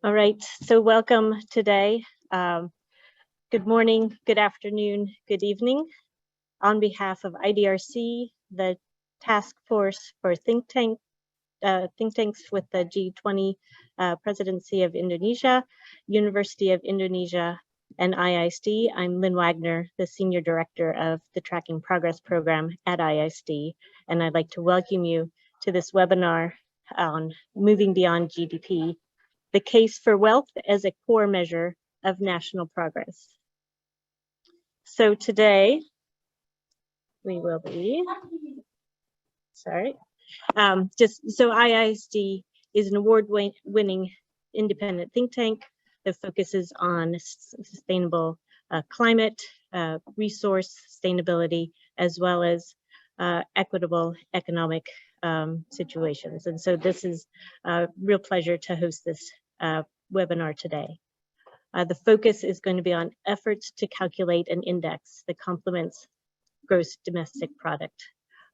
All right, so welcome today. Good morning, good afternoon, good evening. On behalf of IDRC, the task force for think tanks with the G20 presidency of Indonesia, University of Indonesia, and IISD, I'm Lynn Wagner, the Senior Director of the Tracking Progress Program at IISD, and I'd like to welcome you to this webinar on Moving Beyond GDP, the case for wealth as a core measure of national progress. So today we will be, IISD is an award-winning independent think tank that focuses on sustainable climate, resource sustainability, as well as equitable economic situations. And so this is a real pleasure to host this webinar today. The focus is going to be on efforts to calculate an index that complements gross domestic product.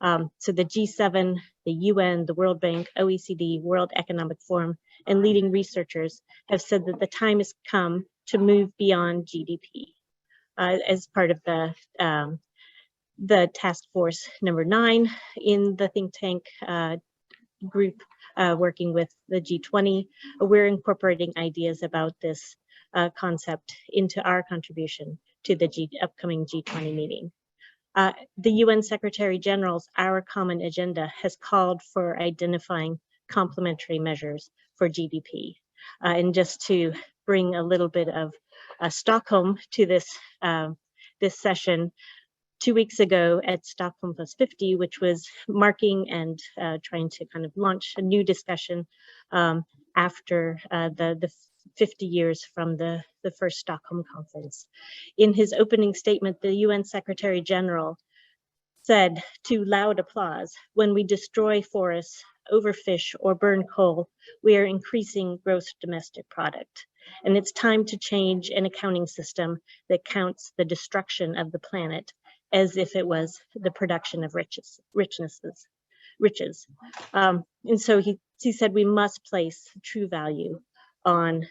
So the G7, the UN, the World Bank, OECD, World Economic Forum, and leading researchers have said that the time has come to move beyond GDP. As part of the task force number 9 in the think tank group working with the G20, we're incorporating ideas about this concept into our contribution to the upcoming G20 meeting. The UN Secretary General's Our Common Agenda has called for identifying complementary measures for GDP. And just to bring a little bit of Stockholm to this session, 2 weeks ago at Stockholm Plus 50, which was marking and trying to kind of launch a new discussion after the 50 years from the first Stockholm conference. In his opening statement, the UN Secretary General said to loud applause, "When we destroy forests, overfish, or burn coal, we are increasing gross domestic product. And it's time to change an accounting system that counts the destruction of the planet as if it was the production of riches. And so he said we must place true value on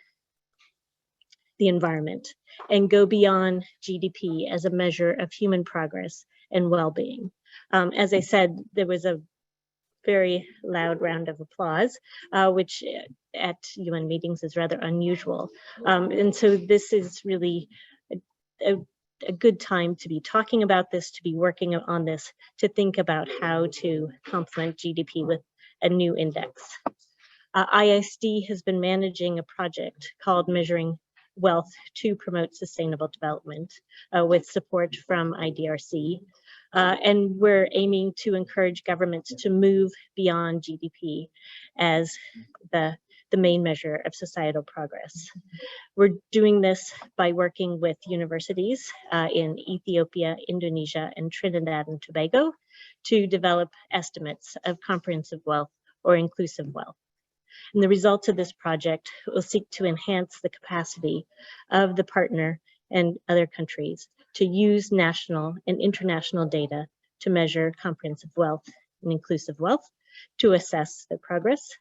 the environment and go beyond GDP as a measure of human progress and well-being." As I said, there was a very loud round of applause, which at UN meetings is rather unusual. And so this is really a good time to be talking about this, to be working on this, to think about how to complement GDP with a new index. IISD has been managing a project called Measuring Wealth to Promote Sustainable Development with support from IDRC. And we're aiming to encourage governments to move beyond GDP as the main measure of societal progress. We're doing this by working with universities in Ethiopia, Indonesia, and Trinidad and Tobago to develop estimates of comprehensive wealth or inclusive wealth. And the results of this project will seek to enhance the capacity of the partner and other countries to use national and international data to measure comprehensive wealth and inclusive wealth, to assess their progress,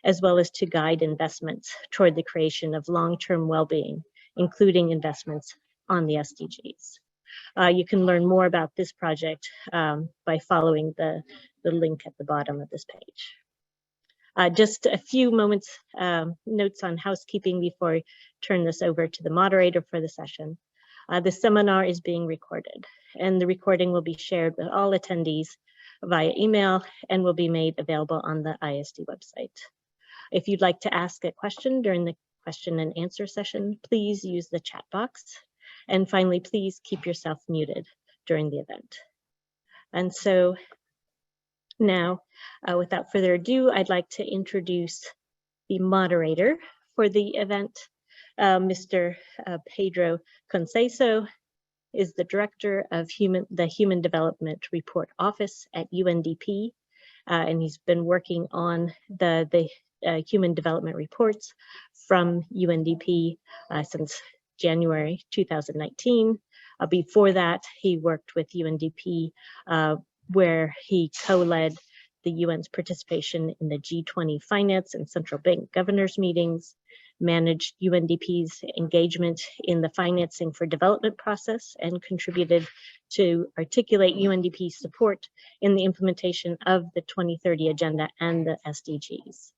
as well as to guide investments toward the creation of long-term well-being, including investments on the SDGs. You can learn more about this project by following the link at the bottom of this page. Just a few notes on housekeeping before I turn this over to the moderator for the session. The seminar is being recorded, and the recording will be shared with all attendees via email and will be made available on the ISD website. If you'd like to ask a question during the question and answer session, please use the chat box. And finally, please keep yourself muted during the event. And so now, without further ado, I'd like to introduce the moderator for the event. Mr. Pedro Conceição is the director of the Human Development Report Office at UNDP, and he's been working on the human development reports from UNDP since January 2019. Before that, he worked with UNDP, where he co-led the UN's participation in the G20 finance and central bank governors meetings. managed UNDP's engagement in the financing for development process, and contributed to articulate UNDP's support in the implementation of the 2030 Agenda and the SDGs.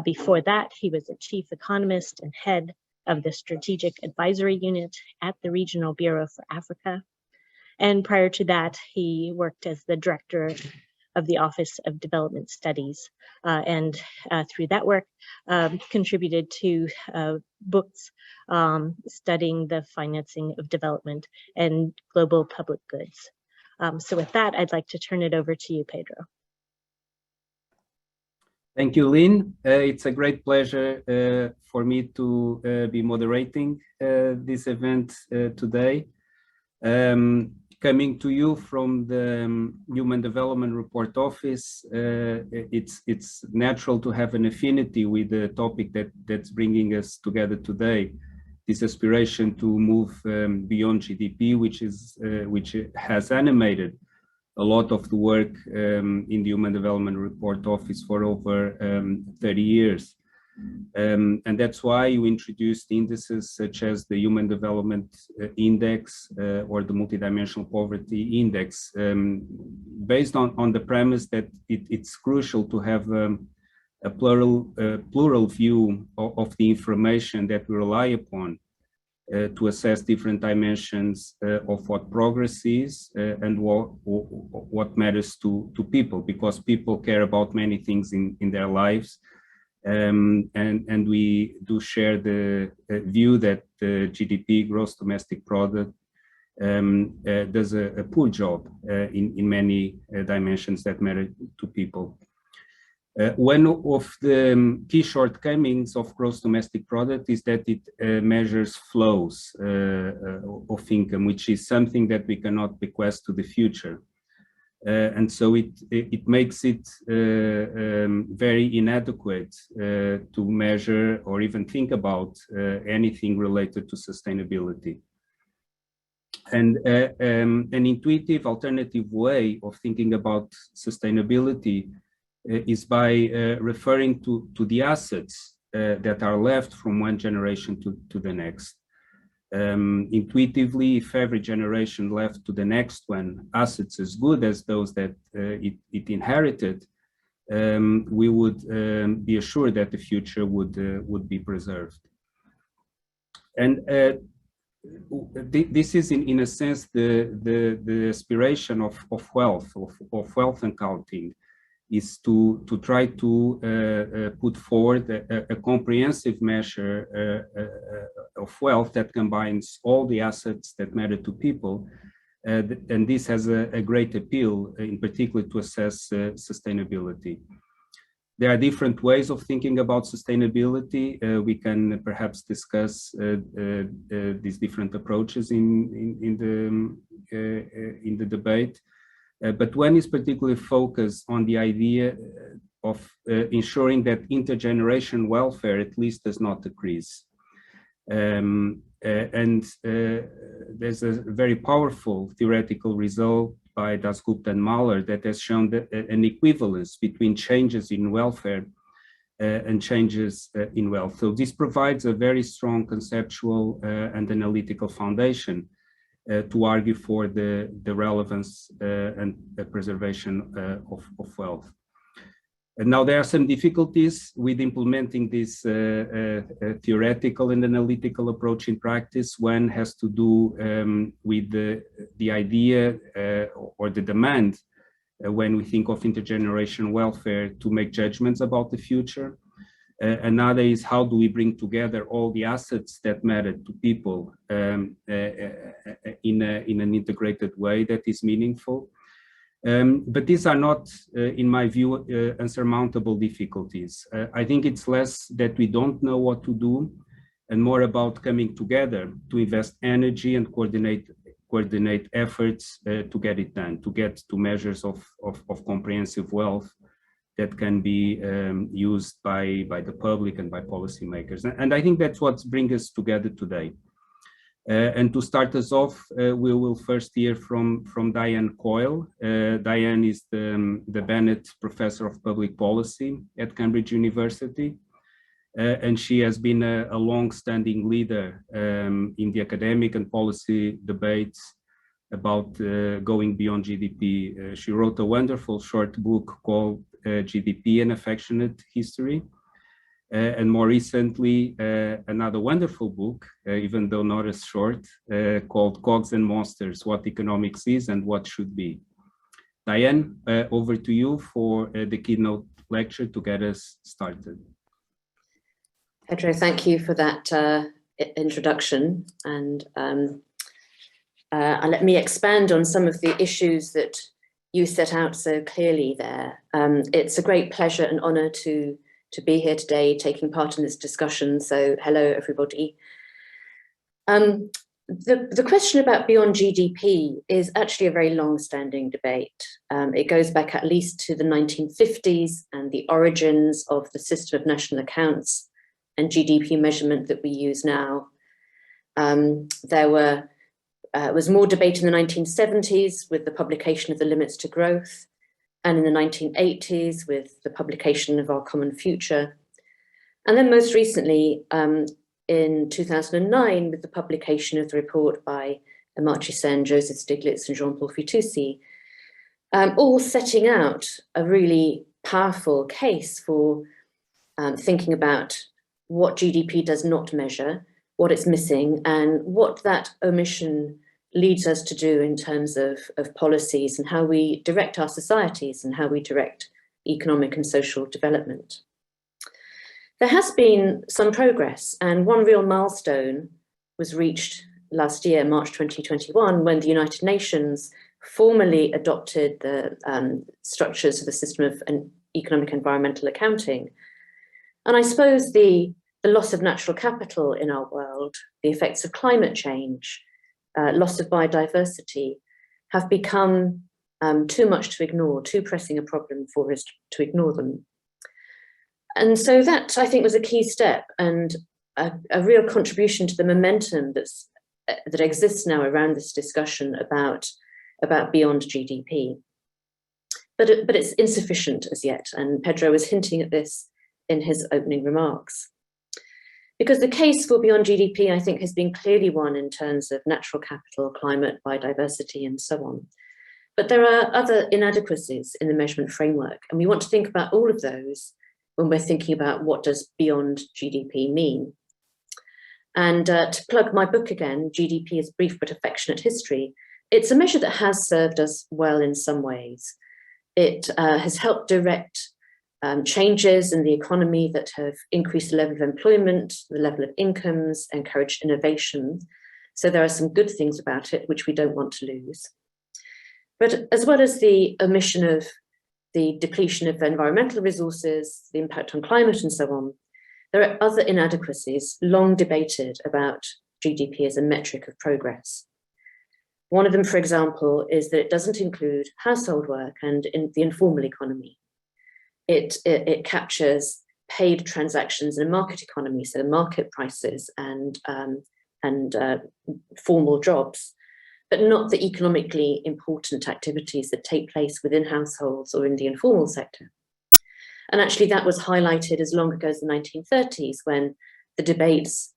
Before that, he was a chief economist and head of the Strategic Advisory Unit at the Regional Bureau for Africa. And prior to that, he worked as the director of the Office of Development Studies, and through that work contributed to books studying the financing of development and global public goods. So with that, I'd like to turn it over to you, Pedro. Thank you, Lynn. It's a great pleasure for me to be moderating this event today. Coming to you from the Human Development Report Office, it's natural to have an affinity with the topic that's bringing us together today, this aspiration to move beyond GDP, which has animated a lot of the work in the Human Development Report Office for over 30 years. And that's why you introduced indices such as the Human Development Index or the Multidimensional Poverty Index, based on the premise that it's crucial to have a plural view of the information that we rely upon to assess different dimensions of what progress is and what matters to people, because people care about many things in their lives. And we do share the view that the GDP, gross domestic product, does a poor job in many dimensions that matter to people. One of the key shortcomings of gross domestic product is that it measures flows of income, which is something that we cannot bequest to the future. And so it makes it very inadequate to measure or even think about anything related to sustainability. And an intuitive alternative way of thinking about sustainability is by referring to the assets that are left from one generation to the next. Intuitively, if every generation left to the next one assets as good as those that it inherited, we would be assured that the future would be preserved. And this is, in a sense, the aspiration of wealth accounting, is to try to put forward a comprehensive measure of wealth that combines all the assets that matter to people. And this has a great appeal, in particular, to assess sustainability. There are different ways of thinking about sustainability. We can perhaps discuss these different approaches in the debate. But one is particularly focused on the idea of ensuring that intergenerational welfare at least does not decrease. And there's a very powerful theoretical result by Dasgupta and Mahler that has shown that an equivalence between changes in welfare and changes in wealth. So this provides a very strong conceptual and analytical foundation to argue for the relevance and the preservation of wealth. And now there are some difficulties with implementing this theoretical and analytical approach in practice. One has to do with the idea or the demand when we think of intergenerational welfare to make judgments about the future. Another is how do we bring together all the assets that matter to people in an integrated way that is meaningful. But these are not, in my view, unsurmountable difficulties. I think it's less that we don't know what to do and more about coming together to invest energy and coordinate efforts to get it done, to get to measures of comprehensive wealth that can be used by the public and by policymakers. And I think that's what brings us together today. And to start us off, we will first hear from Diane Coyle. Diane is the Bennett Professor of Public Policy at Cambridge University. and she has been a long-standing leader in the academic and policy debates about going beyond GDP. She wrote a wonderful short book called GDP, An Affectionate History. And more recently, another wonderful book, even though not as short, called Cogs and Monsters, What Economics Is and What Should Be. Diane, over to you for the keynote lecture to get us started. Pedro, thank you for that introduction, and let me expand on some of the issues that you set out so clearly there. It's a great pleasure and honor to be here today, taking part in this discussion. So hello, everybody. The question about beyond GDP is actually a very long-standing debate. It goes back at least to the 1950s and the origins of the system of national accounts and GDP measurement that we use now. There was more debate in the 1970s with the publication of the Limits to Growth, and in the 1980s with the publication of Our Common Future. And then most recently, in 2009, with the publication of the report by Amartya Sen, Joseph Stiglitz, and Jean-Paul Fitoussi, all setting out a really powerful case for thinking about what GDP does not measure, what it's missing, and what that omission leads us to do in terms of policies and how we direct our societies and how we direct economic and social development. There has been some progress, and one real milestone was reached last year, March 2021, when the United Nations formally adopted the structures of the system of economic environmental accounting. And I suppose the loss of natural capital in our world, the effects of climate change, loss of biodiversity have become too much to ignore, too pressing a problem for us to ignore them. And so that, I think, was a key step and a real contribution to the momentum that exists now around this discussion about beyond GDP. But it's insufficient as yet, and Pedro was hinting at this in his opening remarks. Because the case for beyond GDP, I think, has been clearly won in terms of natural capital, climate, biodiversity, and so on. But there are other inadequacies in the measurement framework, and we want to think about all of those when we're thinking about what does beyond GDP mean. And to plug my book again, GDP is Brief but Affectionate History, it's a measure that has served us well in some ways. It has helped direct changes in the economy that have increased the level of employment, the level of incomes, encouraged innovation. So there are some good things about it, which we don't want to lose. But as well as the omission of the depletion of environmental resources, the impact on climate and so on, there are other inadequacies long debated about GDP as a metric of progress. One of them, for example, is that it doesn't include household work and in the informal economy. It captures paid transactions in a market economy, so market prices and formal jobs, but not the economically important activities that take place within households or in the informal sector. And actually that was highlighted as long ago as the 1930s, when the debates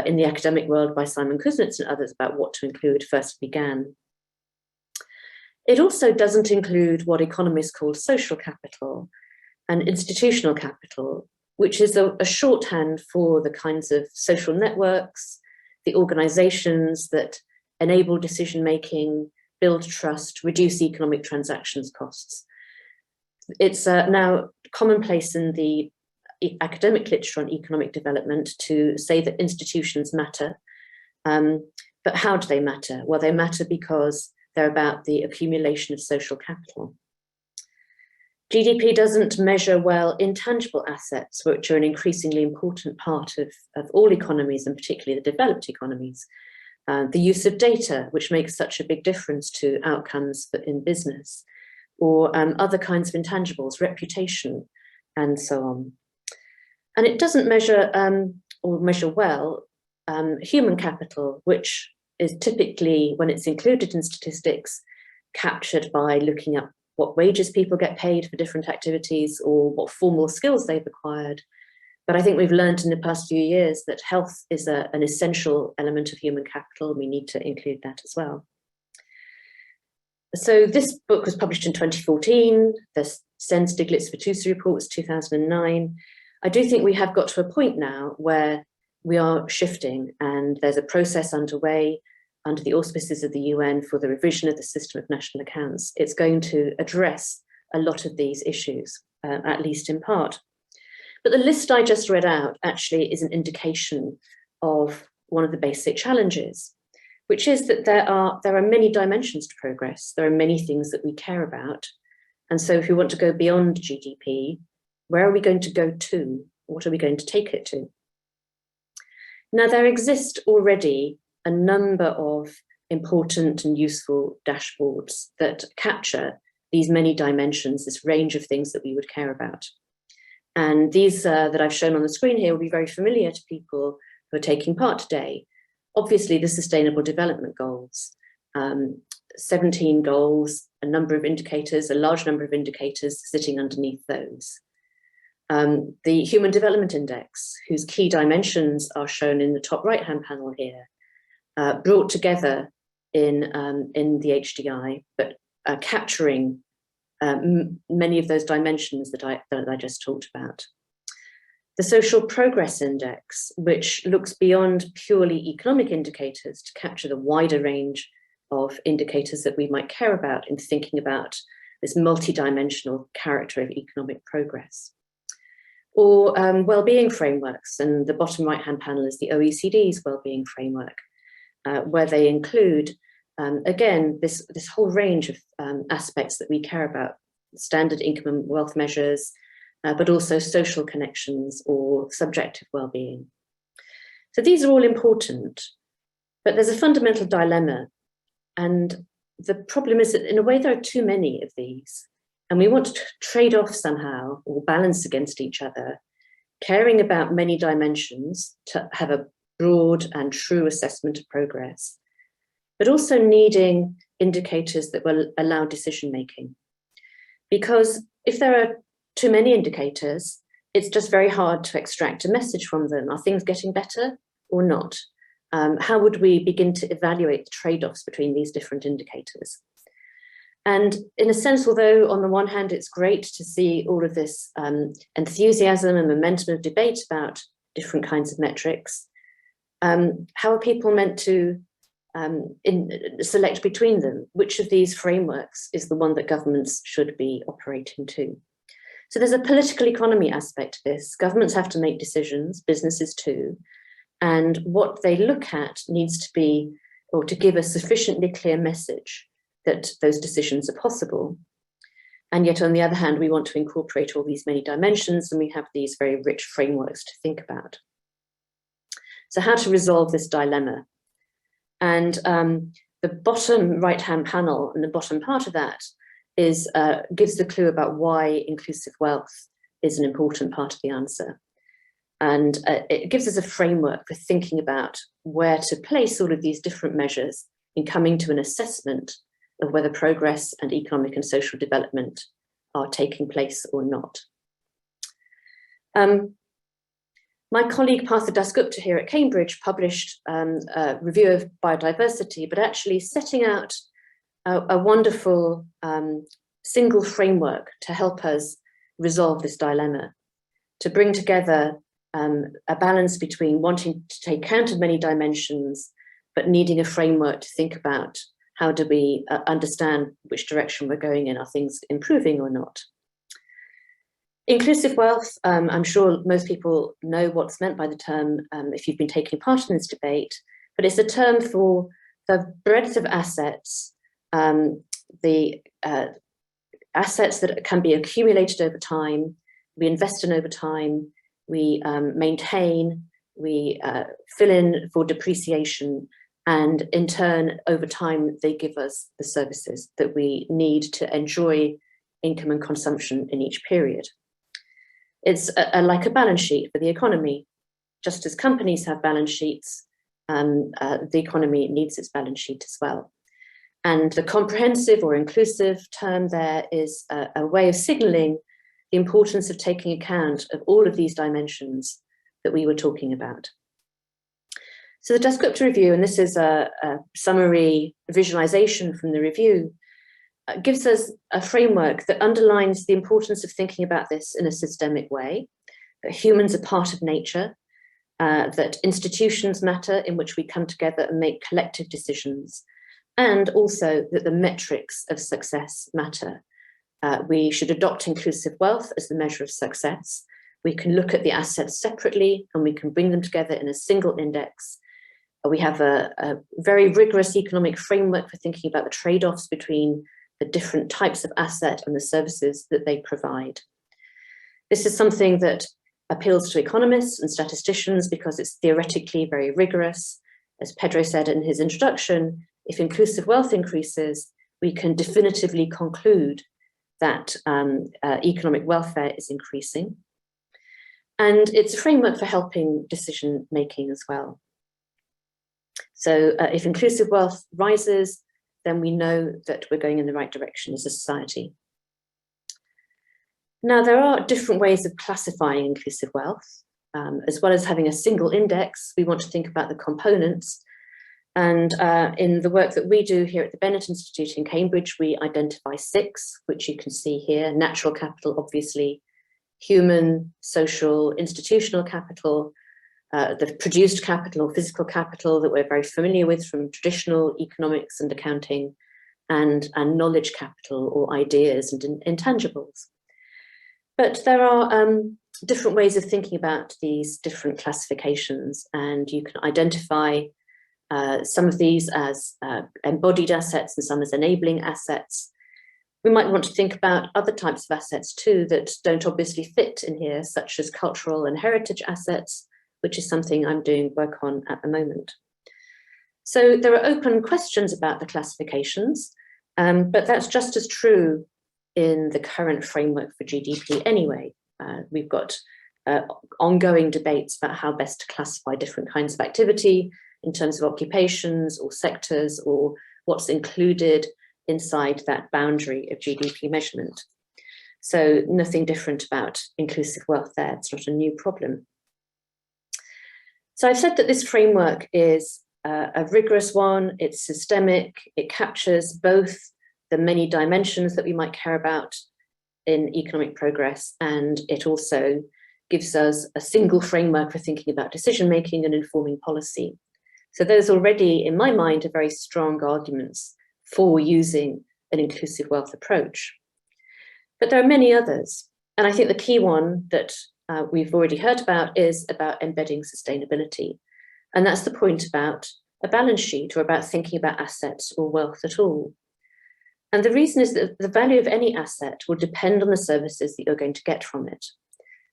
in the academic world by Simon Kuznets and others about what to include first began. It also doesn't include what economists call social capital and institutional capital, which is a shorthand for the kinds of social networks, the organizations that enable decision-making, build trust, reduce economic transactions costs. It's now commonplace in the academic literature on economic development to say that institutions matter, but how do they matter? Well, they matter because they're about the accumulation of social capital. GDP doesn't measure well intangible assets, which are an increasingly important part of all economies, and particularly the developed economies. The use of data, which makes such a big difference to outcomes in business, or other kinds of intangibles, reputation, and so on. And it doesn't measure or measure well human capital, which is typically, when it's included in statistics, captured by looking at what wages people get paid for different activities or what formal skills they've acquired, But I think we've learned in the past few years that health is an essential element of human capital, and we need to include that as well. So this book was published in 2014, the Sen-Stiglitz-Vitoussi report was 2009. I do think we have got to a point now where we are shifting, and there's a process underway under the auspices of the UN for the revision of the system of national accounts. It's going to address a lot of these issues, at least in part. But the list I just read out actually is an indication of one of the basic challenges, which is that there are many dimensions to progress. There are many things that we care about. And so if we want to go beyond GDP, where are we going to go to? What are we going to take it to? Now, there exist already a number of important and useful dashboards that capture these many dimensions, this range of things that we would care about. And these that I've shown on the screen here will be very familiar to people who are taking part today. Obviously, the Sustainable Development Goals, 17 goals, a number of indicators, a large number of indicators sitting underneath those. The Human Development Index, whose key dimensions are shown in the top right-hand panel here, brought together in the HDI, but capturing many of those dimensions that I just talked about. The Social Progress Index, which looks beyond purely economic indicators to capture the wider range of indicators that we might care about in thinking about this multidimensional character of economic progress. Or well-being frameworks, and the bottom right-hand panel is the OECD's well-being framework, where they include, again, this whole range of aspects that we care about, standard income and wealth measures, but also social connections or subjective well-being. So these are all important, but there's a fundamental dilemma. And the problem is that in a way, there are too many of these, and we want to trade off somehow or balance against each other, caring about many dimensions to have a broad and true assessment of progress, but also needing indicators that will allow decision-making. Because if there are too many indicators, it's just very hard to extract a message from them. Are things getting better or not? How would we begin to evaluate the trade-offs between these different indicators? And in a sense, although on the one hand, it's great to see all of this enthusiasm and momentum of debate about different kinds of metrics, how are people meant to select between them? Which of these frameworks is the one that governments should be operating to? So there's a political economy aspect to this. Governments have to make decisions, businesses too, and what they look at needs to be, or to give a sufficiently clear message that those decisions are possible. And yet, on the other hand, we want to incorporate all these many dimensions, and we have these very rich frameworks to think about. So how to resolve this dilemma? And the bottom right-hand panel and the bottom part of that is gives the clue about why inclusive wealth is an important part of the answer. And it gives us a framework for thinking about where to place all of these different measures in coming to an assessment of whether progress and economic and social development are taking place or not. My colleague Partha Dasgupta here at Cambridge published a review of biodiversity, but actually setting out a wonderful single framework to help us resolve this dilemma, to bring together a balance between wanting to take count of many dimensions, but needing a framework to think about how do we understand which direction we're going in, are things improving or not. Inclusive wealth, I'm sure most people know what's meant by the term if you've been taking part in this debate, but it's a term for the breadth of assets, the assets that can be accumulated over time, we invest in over time, we maintain, we fill in for depreciation, and in turn, over time, they give us the services that we need to enjoy income and consumption in each period. It's like a balance sheet for the economy. Just as companies have balance sheets, the economy needs its balance sheet as well. And the comprehensive or inclusive term there is a way of signaling the importance of taking account of all of these dimensions that we were talking about. So the descriptive review, and this is a summary visualization from the review, gives us a framework that underlines the importance of thinking about this in a systemic way, that humans are part of nature, that institutions matter in which we come together and make collective decisions, and also that the metrics of success matter. We should adopt inclusive wealth as the measure of success. We can look at the assets separately and we can bring them together in a single index. We have a very rigorous economic framework for thinking about the trade-offs between the different types of asset and the services that they provide. This is something that appeals to economists and statisticians because it's theoretically very rigorous. As Pedro said in his introduction, if inclusive wealth increases, we can definitively conclude that economic welfare is increasing. And it's a framework for helping decision making as well. So if inclusive wealth rises, then we know that we're going in the right direction as a society. Now, there are different ways of classifying inclusive wealth. As well as having a single index, we want to think about the components. And in the work that we do here at the Bennett Institute in Cambridge, we identify 6, which you can see here: natural capital, obviously, human, social, institutional capital, the produced capital or physical capital that we're very familiar with from traditional economics and accounting, and knowledge capital or ideas and intangibles. But there are different ways of thinking about these different classifications, and you can identify some of these as embodied assets and some as enabling assets. We might want to think about other types of assets too that don't obviously fit in here, such as cultural and heritage assets, which is something I'm doing work on at the moment. So there are open questions about the classifications, but that's just as true in the current framework for GDP anyway. We've got ongoing debates about how best to classify different kinds of activity in terms of occupations or sectors, or what's included inside that boundary of GDP measurement. So nothing different about inclusive wealth there. It's not a new problem. So I've said that this framework is a rigorous one, it's systemic, it captures both the many dimensions that we might care about in economic progress, and it also gives us a single framework for thinking about decision-making and informing policy. So those already, in my mind, are very strong arguments for using an inclusive wealth approach. But there are many others, and I think the key one that we've already heard about is about embedding sustainability. And that's the point about a balance sheet or about thinking about assets or wealth at all. And the reason is that the value of any asset will depend on the services that you're going to get from it.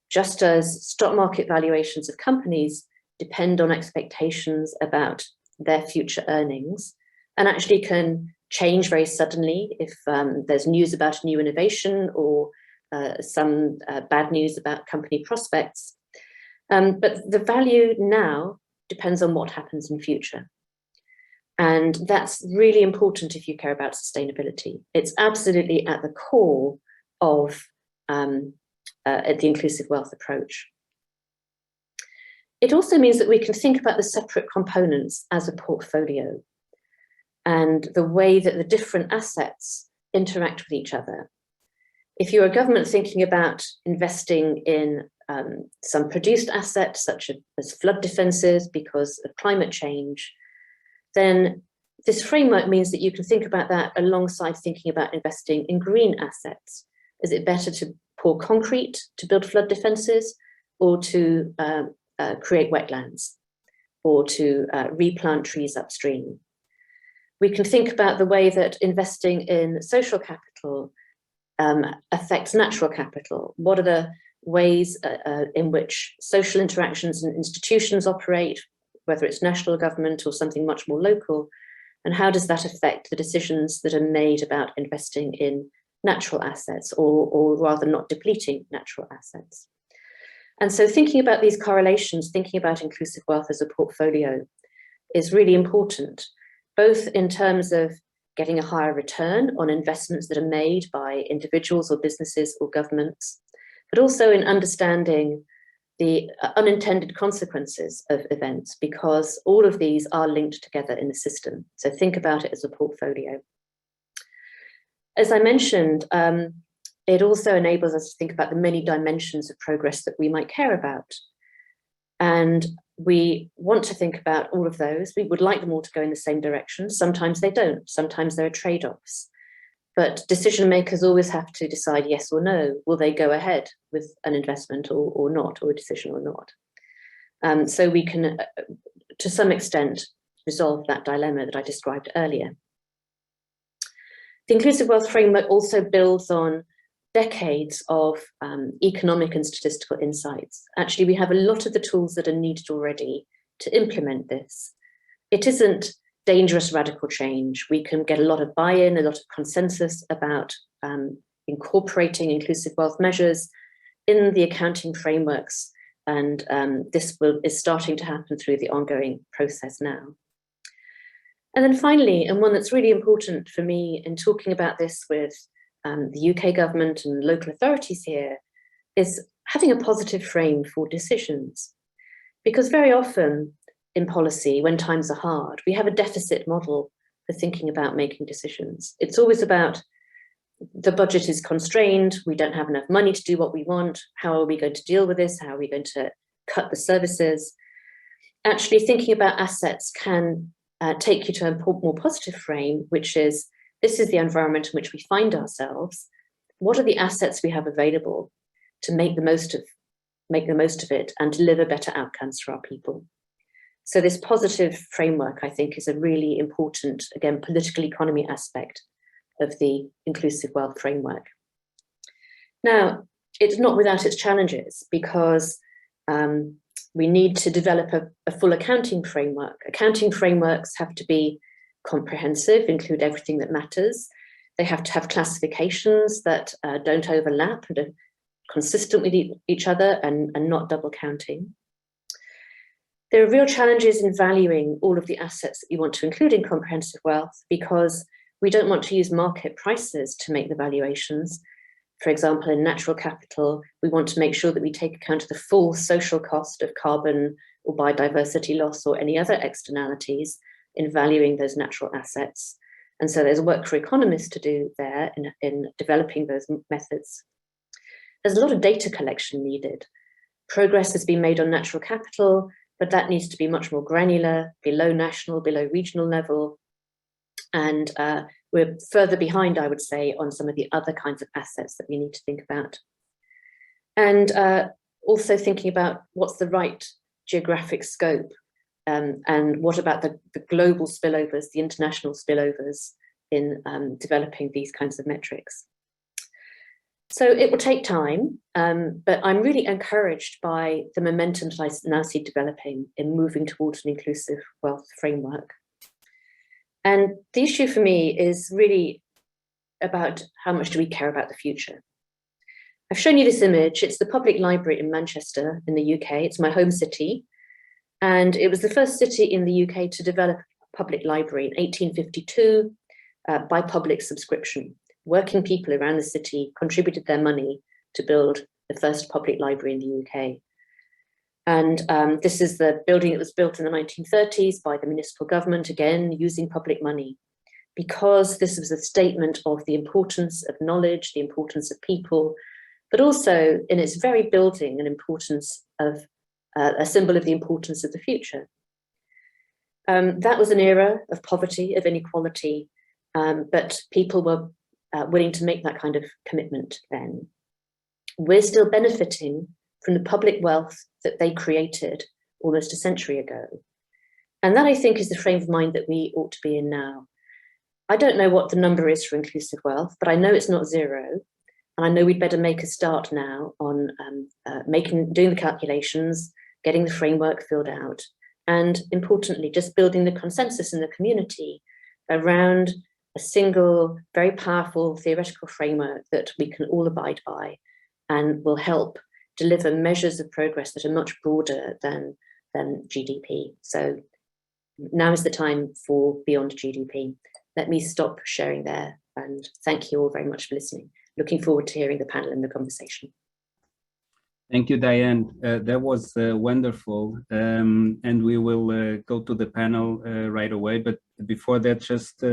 Just as stock market valuations of companies depend on expectations about their future earnings and actually can change very suddenly if there's news about a new innovation or some bad news about company prospects. But the value now depends on what happens in future. And that's really important if you care about sustainability. It's absolutely at the core of the inclusive wealth approach. It also means that we can think about the separate components as a portfolio and the way that the different assets interact with each other. If you're a government thinking about investing in some produced assets, such as flood defences because of climate change, then this framework means that you can think about that alongside thinking about investing in green assets. Is it better to pour concrete to build flood defences, or to create wetlands, or to replant trees upstream? We can think about the way that investing in social capital affects natural capital. What are the ways in which social interactions and institutions operate, whether it's national government or something much more local, and how does that affect the decisions that are made about investing in natural assets, or rather not depleting natural assets? And so thinking about these correlations, thinking about inclusive wealth as a portfolio is really important, both in terms of getting a higher return on investments that are made by individuals or businesses or governments, but also in understanding the unintended consequences of events, because all of these are linked together in the system. So think about it as a portfolio. As I mentioned, it also enables us to think about the many dimensions of progress that we might care about. And we want to think about all of those. We would like them all to go in the same direction. Sometimes they don't. Sometimes there are trade-offs. But decision makers always have to decide yes or no. Will they go ahead with an investment or not, or a decision or not? So we can, to some extent, resolve that dilemma that I described earlier. The Inclusive Wealth Framework also builds on decades of economic and statistical insights. Actually, we have a lot of the tools that are needed already to implement this. It isn't dangerous radical change. We can get a lot of buy-in, a lot of consensus about incorporating inclusive wealth measures in the accounting frameworks, and this is starting to happen through the ongoing process now. And then finally, and one that's really important for me in talking about this with the UK government and local authorities here, is having a positive frame for decisions. Because very often in policy, when times are hard, we have a deficit model for thinking about making decisions. It's always about the budget is constrained, we don't have enough money to do what we want, how are we going to deal with this, how are we going to cut the services? Actually thinking about assets can take you to a more positive frame, which is, this is the environment in which we find ourselves. What are the assets we have available to make the most of it and deliver better outcomes for our people? So this positive framework, I think, is a really important, again, political economy aspect of the Inclusive Wealth Framework. Now, it's not without its challenges, because we need to develop a full accounting framework. Accounting frameworks have to be comprehensive, include everything that matters. They have to have classifications that don't overlap and are consistent with each other and not double counting. There are real challenges in valuing all of the assets that you want to include in comprehensive wealth, because we don't want to use market prices to make the valuations. For example, in natural capital, we want to make sure that we take account of the full social cost of carbon or biodiversity loss or any other externalities in valuing those natural assets. And so there's work for economists to do there in developing those methods. There's a lot of data collection needed. Progress has been made on natural capital, but that needs to be much more granular, below national, below regional level. And we're further behind, I would say, on some of the other kinds of assets that we need to think about. And also thinking about what's the right geographic scope, and what about the global spillovers, the international spillovers in developing these kinds of metrics. So it will take time, but I'm really encouraged by the momentum that I now see developing in moving towards an inclusive wealth framework. And the issue for me is really about how much do we care about the future. I've shown you this image. It's the public library in Manchester in the UK. It's my home city. And it was the first city in the UK to develop a public library in 1852 by public subscription. Working people around the city contributed their money to build the first public library in the UK. And this is the building that was built in the 1930s by the municipal government, again, using public money, because this was a statement of the importance of knowledge, the importance of people, but also in its very building, an importance of a symbol of the importance of the future. That was an era of poverty, of inequality, but people were willing to make that kind of commitment then. We're still benefiting from the public wealth that they created almost a century ago. And that, I think, is the frame of mind that we ought to be in now. I don't know what the number is for inclusive wealth, but I know it's not zero. And I know we'd better make a start now on doing the calculations, getting the framework filled out, and importantly, just building the consensus in the community around a single, very powerful theoretical framework that we can all abide by and will help deliver measures of progress that are much broader than GDP. So now is the time for Beyond GDP. Let me stop sharing there, and thank you all very much for listening. Looking forward to hearing the panel and the conversation. Thank you, Diane. That was wonderful. And we will go to the panel right away. But before that, just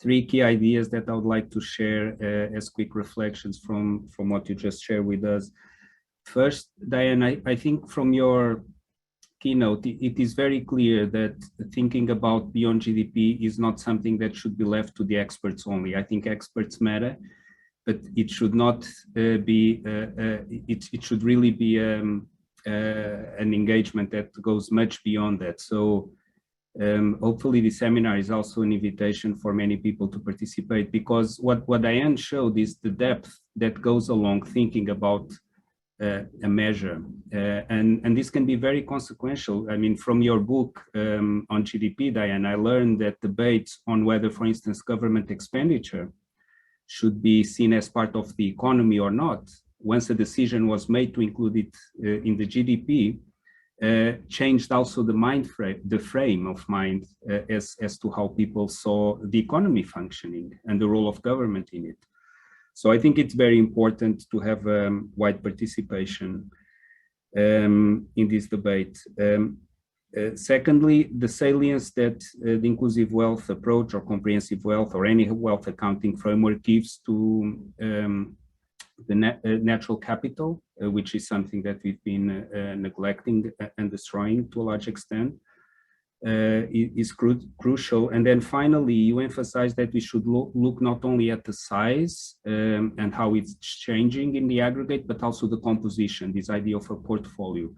3 key ideas that I would like to share as quick reflections from what you just shared with us. First, Diane, I think from your keynote, it is very clear that thinking about beyond GDP is not something that should be left to the experts only. I think experts matter, but it should not be, it should really be an engagement that goes much beyond that. So hopefully the seminar is also an invitation for many people to participate, because what Diane showed is the depth that goes along thinking about a measure. And this can be very consequential. I mean, from your book on GDP, Diane, I learned that debates on whether, for instance, government expenditure should be seen as part of the economy or not, once a decision was made to include it in the GDP, changed also the frame of mind as to how people saw the economy functioning and the role of government in it. So I think it's very important to have wide participation in this debate. Secondly, the salience that the inclusive wealth approach or comprehensive wealth or any wealth accounting framework gives to the natural capital, which is something that we've been neglecting and destroying to a large extent, is crucial. And then finally, you emphasize that we should look not only at the size and how it's changing in the aggregate, but also the composition, this idea of a portfolio.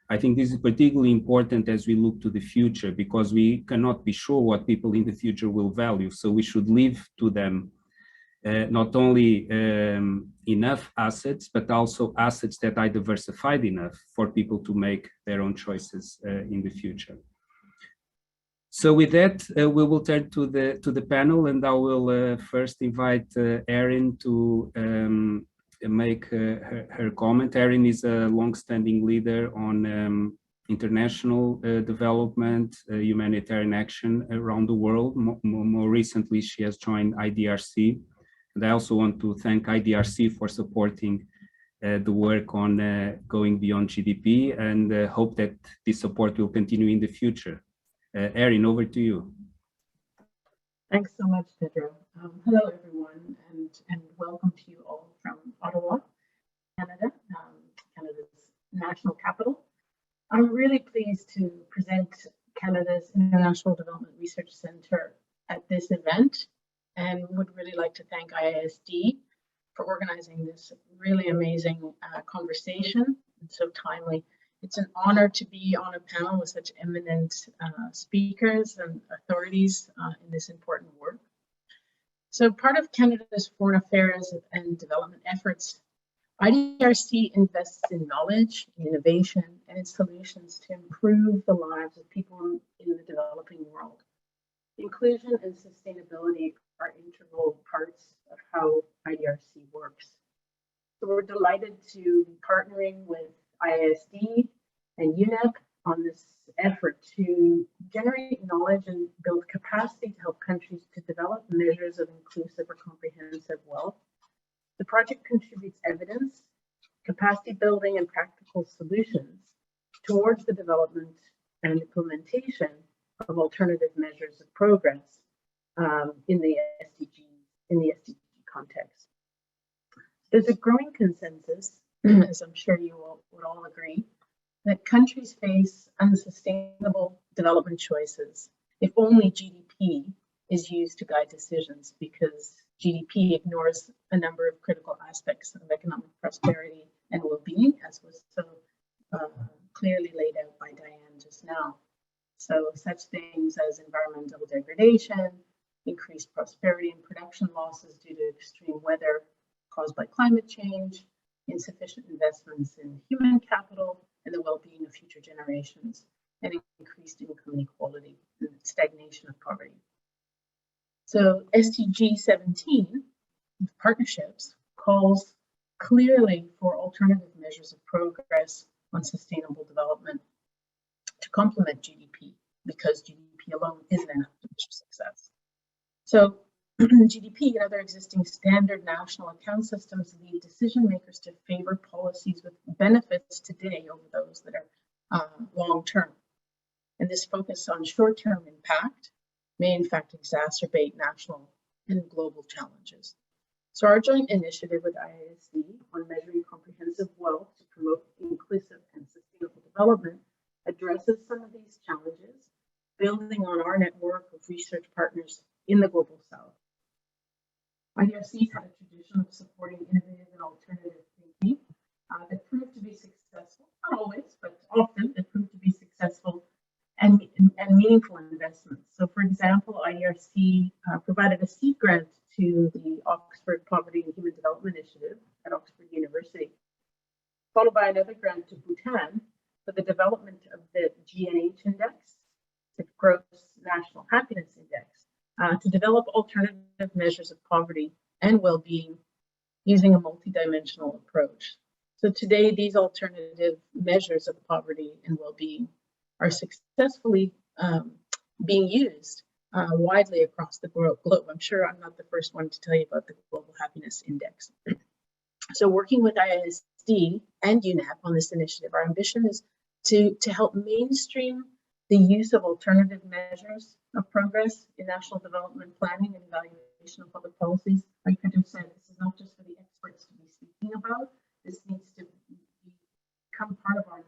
I think this is particularly important as we look to the future, because we cannot be sure what people in the future will value. So we should leave to them not only enough assets, but also assets that are diversified enough for people to make their own choices in the future. So with that, we will turn to the panel, and I will first invite Erin to make her comment. Erin is a long-standing leader on international development, humanitarian action around the world. More recently, she has joined IDRC. And I also want to thank IDRC for supporting the work on going beyond GDP, and hope that this support will continue in the future. Erin, over to you. Thanks so much, Pedro. Hello, everyone, and welcome to you all from Ottawa, Canada, Canada's national capital. I'm really pleased to present Canada's International Development Research Centre at this event, and would really like to thank IISD for organizing this really amazing conversation. It's so timely. It's an honor to be on a panel with such eminent speakers and authorities in this important work. So part of Canada's foreign affairs and development efforts, IDRC invests in knowledge, innovation, and in solutions to improve the lives of people in the developing world. Inclusion and sustainability are integral parts of how IDRC works. So we're delighted to be partnering with IISD and UNEP on this effort to generate knowledge and build capacity to help countries to develop measures of inclusive or comprehensive wealth. The project contributes evidence, capacity building, and practical solutions towards the development and implementation of alternative measures of progress in the SDG context. There's a growing consensus, as I'm sure you would all agree, that countries face unsustainable development choices if only GDP is used to guide decisions, because GDP ignores a number of critical aspects of economic prosperity and well-being, as was so clearly laid out by Diane just now. So such things as environmental degradation, increased prosperity and production losses due to extreme weather caused by climate change, insufficient investments in human capital and the well-being of future generations, and increased income inequality and stagnation of poverty. So SDG 17, partnerships, calls clearly for alternative measures of progress on sustainable development to complement GDP, because GDP alone isn't enough to measure success. So GDP and other existing standard national account systems lead decision makers to favor policies with benefits today over those that are long-term. And this focus on short-term impact may in fact exacerbate national and global challenges. So our joint initiative with IISD on measuring comprehensive wealth to promote inclusive and sustainable development addresses some of these challenges, building on our network of research partners in the Global South. IDRC's had a tradition of supporting innovative and alternative thinking that proved to be successful, not always, but often it proved to be successful and meaningful investments. So for example, IDRC provided a seed grant to the Oxford Poverty and Human Development Initiative at Oxford University, followed by another grant to Bhutan for the development of the GNH Index, the Gross National Happiness Index, to develop alternative measures of poverty and well-being using a multidimensional approach. So today, these alternative measures of poverty and well-being are successfully being used widely across the globe. I'm sure I'm not the first one to tell you about the Global Happiness Index. So working with IISD and UNEP on this initiative, our ambition is to help mainstream the use of alternative measures of progress in national development planning and evaluation of public policies. Like Pedro said, this is not just for the experts to be speaking about. This needs to become part of our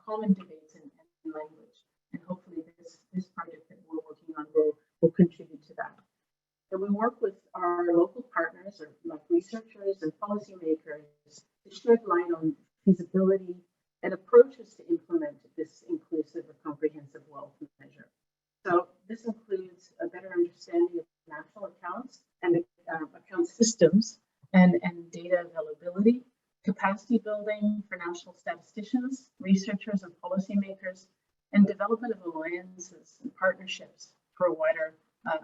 common debates and language. And hopefully this project that we're working on will contribute to that. So we work with our local partners, or like researchers and policymakers, to shed light on feasibility and approaches to implement this inclusive or comprehensive wealth measure. So this includes a better understanding of national accounts and account systems and data availability, capacity building for national statisticians, researchers, and policymakers, and development of alliances and partnerships for a wider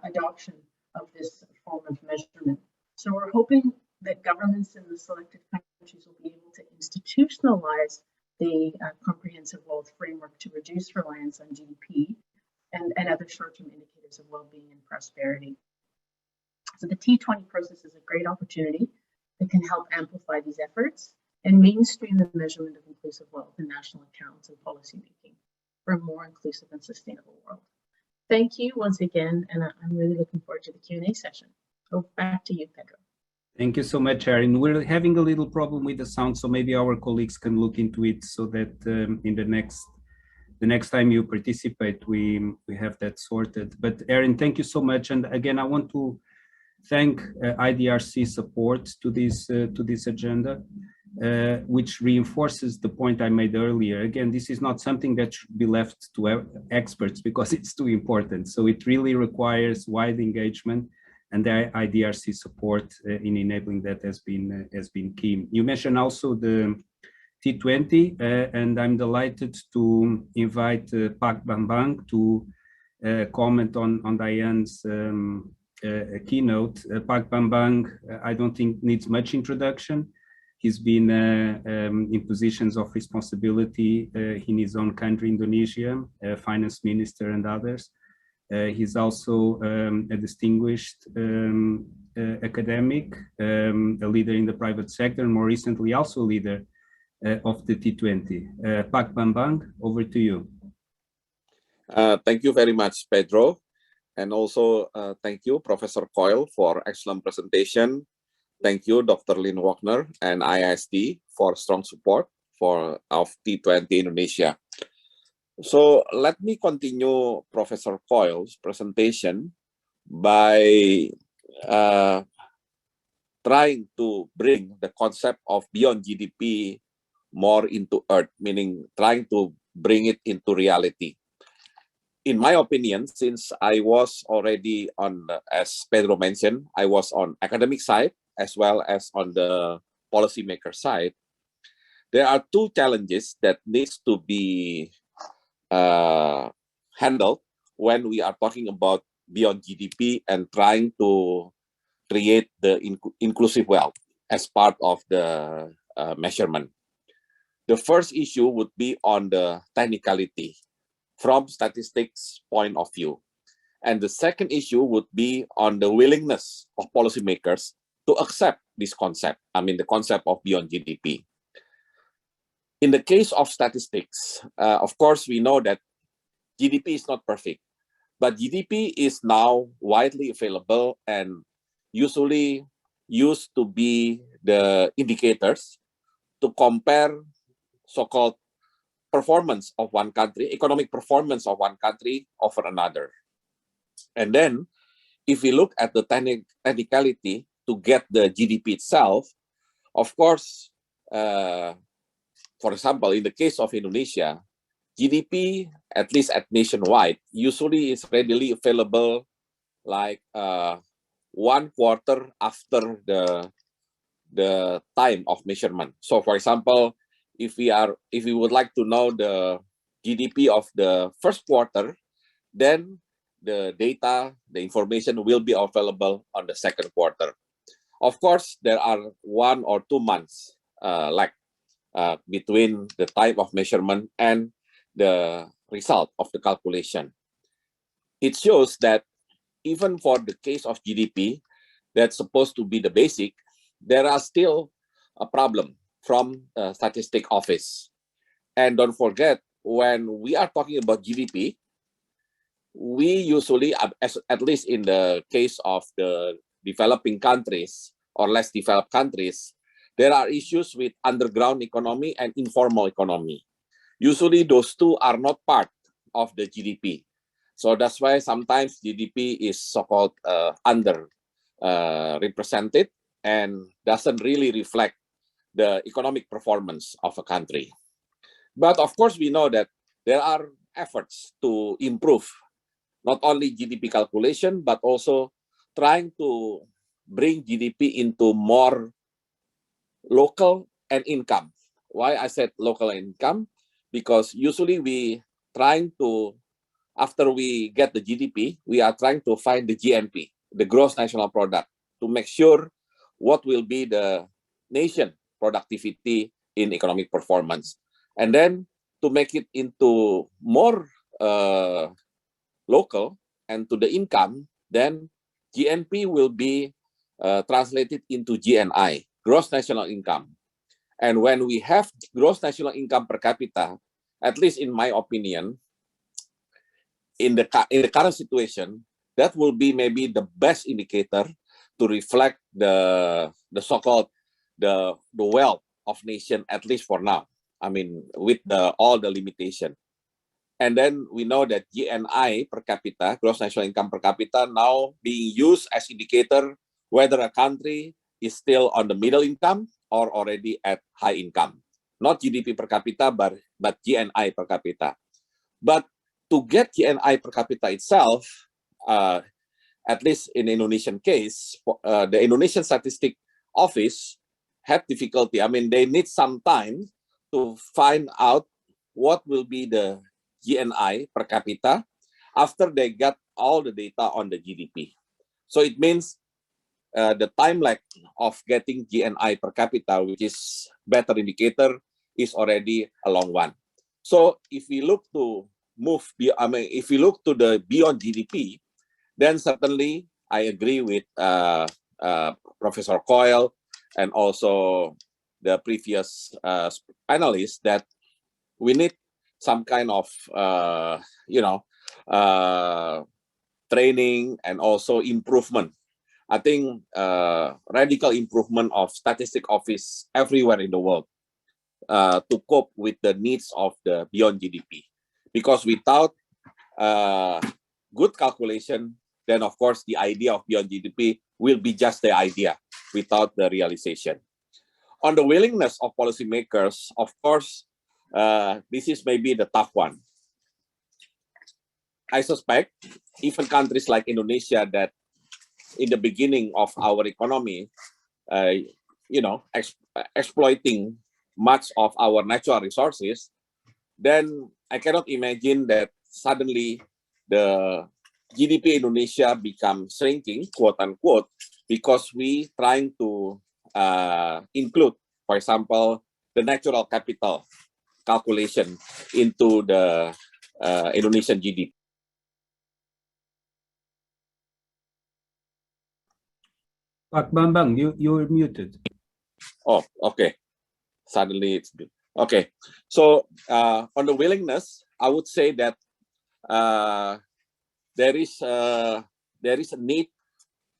adoption of this form of measurement. So we're hoping that governments in the selected countries will be able to institutionalize the comprehensive wealth framework to reduce reliance on GDP and other short-term indicators of well-being and prosperity. So the T20 process is a great opportunity that can help amplify these efforts and mainstream the measurement of inclusive wealth in national accounts and policymaking for a more inclusive and sustainable world. Thank you once again, and I'm really looking forward to the Q&A session. So back to you, Pedro. Thank you so much, Erin. We're having a little problem with the sound, so maybe our colleagues can look into it so that in the next time you participate, we have that sorted. But Erin, thank you so much. And again, I want to thank IDRC support to this agenda, which reinforces the point I made earlier. Again, this is not something that should be left to experts because it's too important. So it really requires wide engagement, and the IDRC support in enabling that has been key. You mentioned also the T20, and I'm delighted to invite Pak Bambang to comment on Diane's keynote. Pak Bambang, I don't think needs much introduction. He's been in positions of responsibility in his own country, Indonesia, finance minister and others. He's also a distinguished academic, a leader in the private sector, and more recently also leader of the T20. Pak Bambang, over to you. Thank you very much, Pedro. And also thank you, Professor Coyle, for excellent presentation. Thank you, Dr. Lynn Wagner and IISD for strong support of T20 Indonesia. So let me continue Professor Coyle's presentation by trying to bring the concept of beyond GDP more into earth, meaning trying to bring it into reality. In my opinion, since I was already on, as Pedro mentioned, I was on academic side as well as on the policymaker side, there are two challenges that needs to be handled when we are talking about beyond GDP and trying to create the inclusive wealth as part of the measurement. The first issue would be on the technicality from statistics point of view. And the second issue would be on the willingness of policymakers to accept this concept, I mean, the concept of beyond GDP. In the case of statistics, of course, we know that GDP is not perfect, but GDP is now widely available and usually used to be the indicators to compare so-called performance of one country, economic performance of one country over another. And then if we look at the technicality to get the GDP itself, of course, for example, in the case of Indonesia, GDP, at least at nationwide, usually is readily available like 1 quarter after the time of measurement. So for example, if we would like to know the GDP of the first quarter, then the data, the information will be available on the second quarter. Of course, there are 1 or 2 months lag between the time of measurement and the result of the calculation. It shows that even for the case of GDP, that's supposed to be the basic, there are still a problem from the statistic office. And don't forget, when we are talking about GDP, we usually, at least in the case of the developing countries or less developed countries, there are issues with underground economy and informal economy. Usually those two are not part of the GDP. So that's why sometimes GDP is so-called represented and doesn't really reflect the economic performance of a country. But of course, we know that there are efforts to improve not only GDP calculation, but also trying to bring GDP into more local and income. Why I said local income? Because usually we trying to, after we get the GDP, we are trying to find the GNP, the gross national product, to make sure what will be the nation productivity in economic performance. And then to make it into more local and to the income, then GNP will be translated into GNI, gross national income. And when we have gross national income per capita, at least in my opinion, in the current situation, that will be maybe the best indicator to reflect the so-called the wealth of nation, at least for now. I mean, with all the limitation. And then we know that GNI per capita, gross national income per capita, now being used as indicator whether a country is still on the middle income or already at high income. Not GDP per capita, but GNI per capita. But to get GNI per capita itself, at least in the Indonesian case, the Indonesian Statistic Office have difficulty. I mean, they need some time to find out what will be the GNI per capita after they got all the data on the GDP. So it means the time lag of getting GNI per capita, which is better indicator, is already a long one. So if we look to if we look to the beyond GDP, then certainly I agree with Professor Coyle and also the previous panelists that we need some kind of training and also improvement. I think radical improvement of statistic office everywhere in the world to cope with the needs of the beyond GDP. Because without good calculation, then of course the idea of beyond GDP will be just the idea without the realization. On the willingness of policymakers, of course, this is maybe the tough one. I suspect even countries like Indonesia that in the beginning of our economy, exploiting much of our natural resources, then I cannot imagine that suddenly the GDP Indonesia becomes shrinking, quote unquote, because we trying to include, for example, the natural capital calculation into the Indonesian GDP. Pak Bambang, you're muted. Oh, okay. Suddenly it's been okay. So on the willingness, I would say that there is a need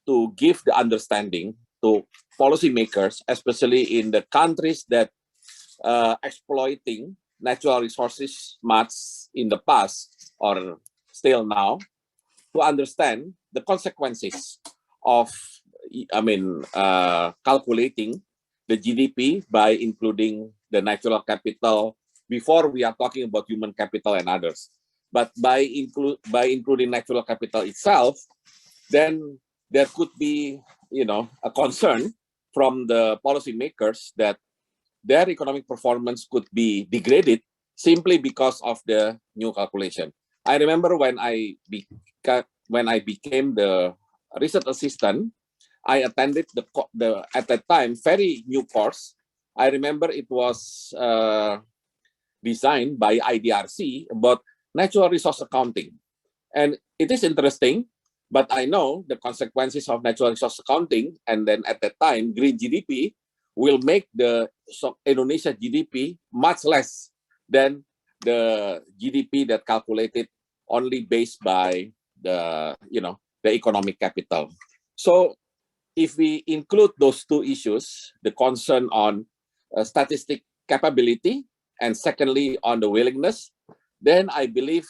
to give the understanding to policymakers, especially in the countries that exploiting natural resources much in the past or still now, to understand the consequences of, calculating the GDP by including the natural capital before we are talking about human capital and others. But by including natural capital itself, then there could be, a concern from the policymakers that their economic performance could be degraded simply because of the new calculation. I remember when I became the research assistant, I attended the at that time very new course. I remember it was designed by IDRC about natural resource accounting, and it is interesting. But I know the consequences of natural resource accounting, and then at that time, green GDP will make the Indonesia GDP much less than the GDP that calculated only based by the economic capital. So if we include those two issues, the concern on statistic capability and secondly on the willingness, then I believe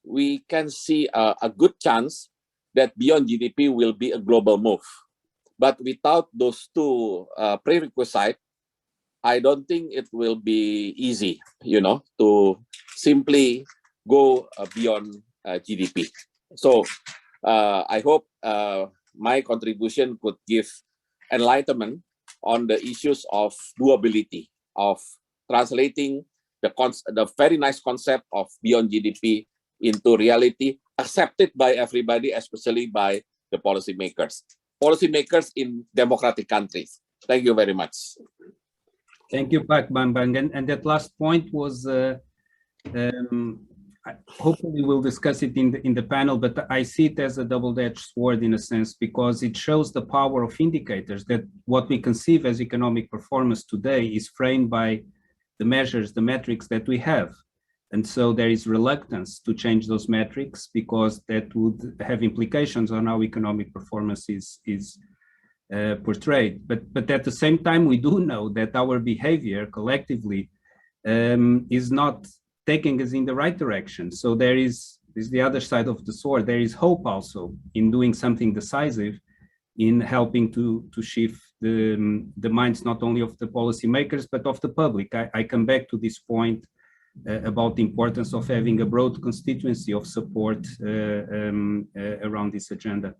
we can see a good chance that Beyond GDP will be a global move. But without those two prerequisites, I don't think it will be easy, to simply go beyond GDP. So I hope my contribution could give enlightenment on the issues of doability, of translating the very nice concept of Beyond GDP into reality, accepted by everybody, especially by the policymakers in democratic countries. Thank you very much. Thank you, Pak Bambang. And that last point was, hopefully we'll discuss it in the panel, but I see it as a double-edged sword in a sense, because it shows the power of indicators, that what we conceive as economic performance today is framed by the measures, the metrics that we have. And so there is reluctance to change those metrics because that would have implications on how economic performance is portrayed. But at the same time, we do know that our behavior collectively is not taking us in the right direction. So there is the other side of the sword. There is hope also in doing something decisive, in helping to shift the minds not only of the policymakers, but of the public. I come back to this point about the importance of having a broad constituency of support around this agenda.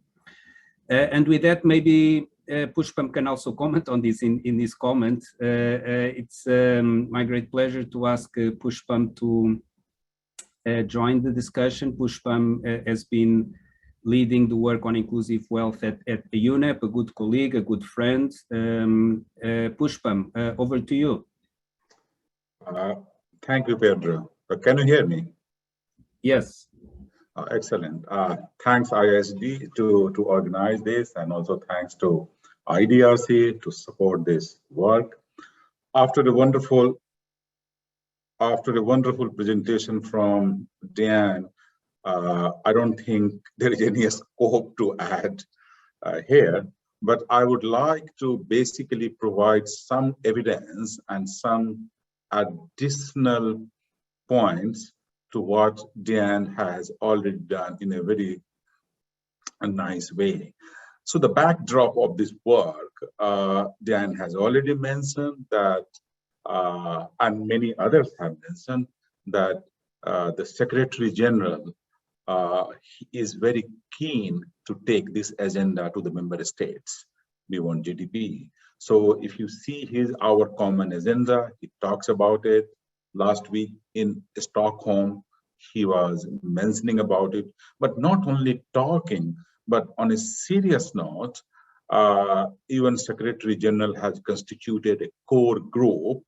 And with that, maybe Pushpam can also comment on this in this comment. It's my great pleasure to ask Pushpam to join the discussion. Pushpam has been leading the work on inclusive wealth at UNEP, a good colleague, a good friend. Pushpam, over to you. Thank you, Pedro. Can you hear me? Yes. Excellent. Thanks ISD to organize this, and also thanks to IDRC to support this work. After a wonderful presentation from Dan, I don't think there is any scope to add here, but I would like to basically provide some evidence and some additional points to what Dan has already done in a very nice way. So the backdrop of this work, Dan has already mentioned that, and many others have mentioned that the Secretary General is very keen to take this agenda to the member states beyond GDP. So if you see our common agenda, he talks about it. Last week in Stockholm, he was mentioning about it, but not only talking, but on a serious note, even Secretary General has constituted a core group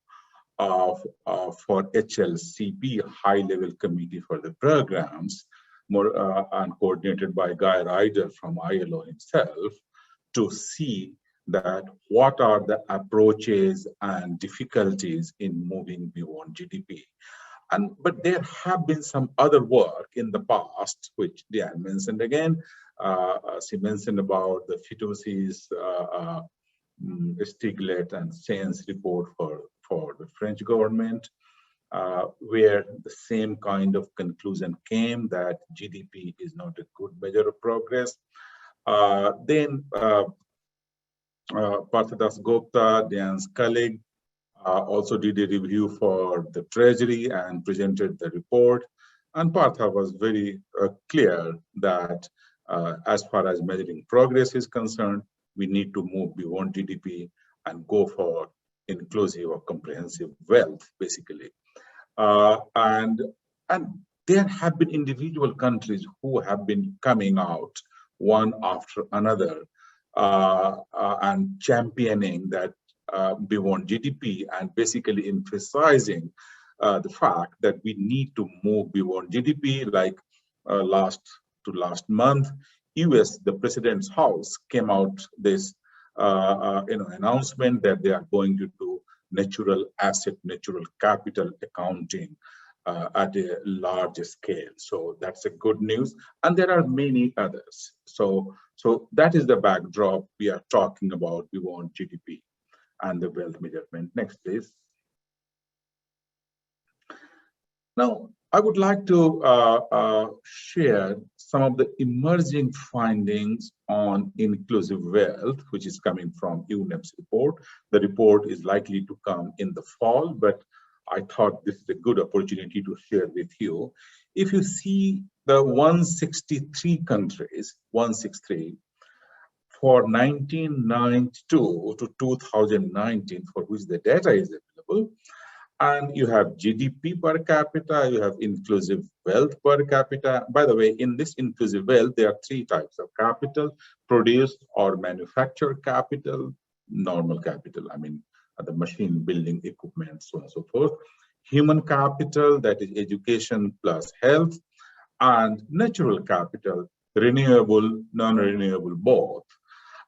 for HLCP, high-level committee for the programs, and coordinated by Guy Ryder from ILO himself, to see that what are the approaches and difficulties in moving beyond GDP. But there have been some other work in the past, which Diane mentioned again. She mentioned about the Fitoussis, Stiglet and Sainz report for the French government, where the same kind of conclusion came that GDP is not a good measure of progress. Then Parthadas Gupta, Diane's colleague, also did a review for the Treasury and presented the report. And Partha was very clear that as far as measuring progress is concerned, we need to move beyond GDP and go for inclusive or comprehensive wealth, basically. And there have been individual countries who have been coming out one after another and championing that beyond GDP and basically emphasizing the fact that we need to move beyond GDP. Like last month, US, the President's House came out this announcement that they are going to do natural asset, natural capital accounting at a large scale. So that's a good news. And there are many others. So that is the backdrop we are talking about beyond GDP and the wealth measurement. Next, please. Now, I would like to share some of the emerging findings on inclusive wealth, which is coming from UNEP's report. The report is likely to come in the fall, but I thought this is a good opportunity to share with you. If you see the 163 countries, 163, for 1992 to 2019, for which the data is available, and you have GDP per capita, you have inclusive wealth per capita. By the way, in this inclusive wealth, there are three types of capital: produced or manufactured capital, normal capital, I mean, the machine building equipment, so on and so forth, human capital, that is education plus health, and natural capital, renewable, non-renewable, both.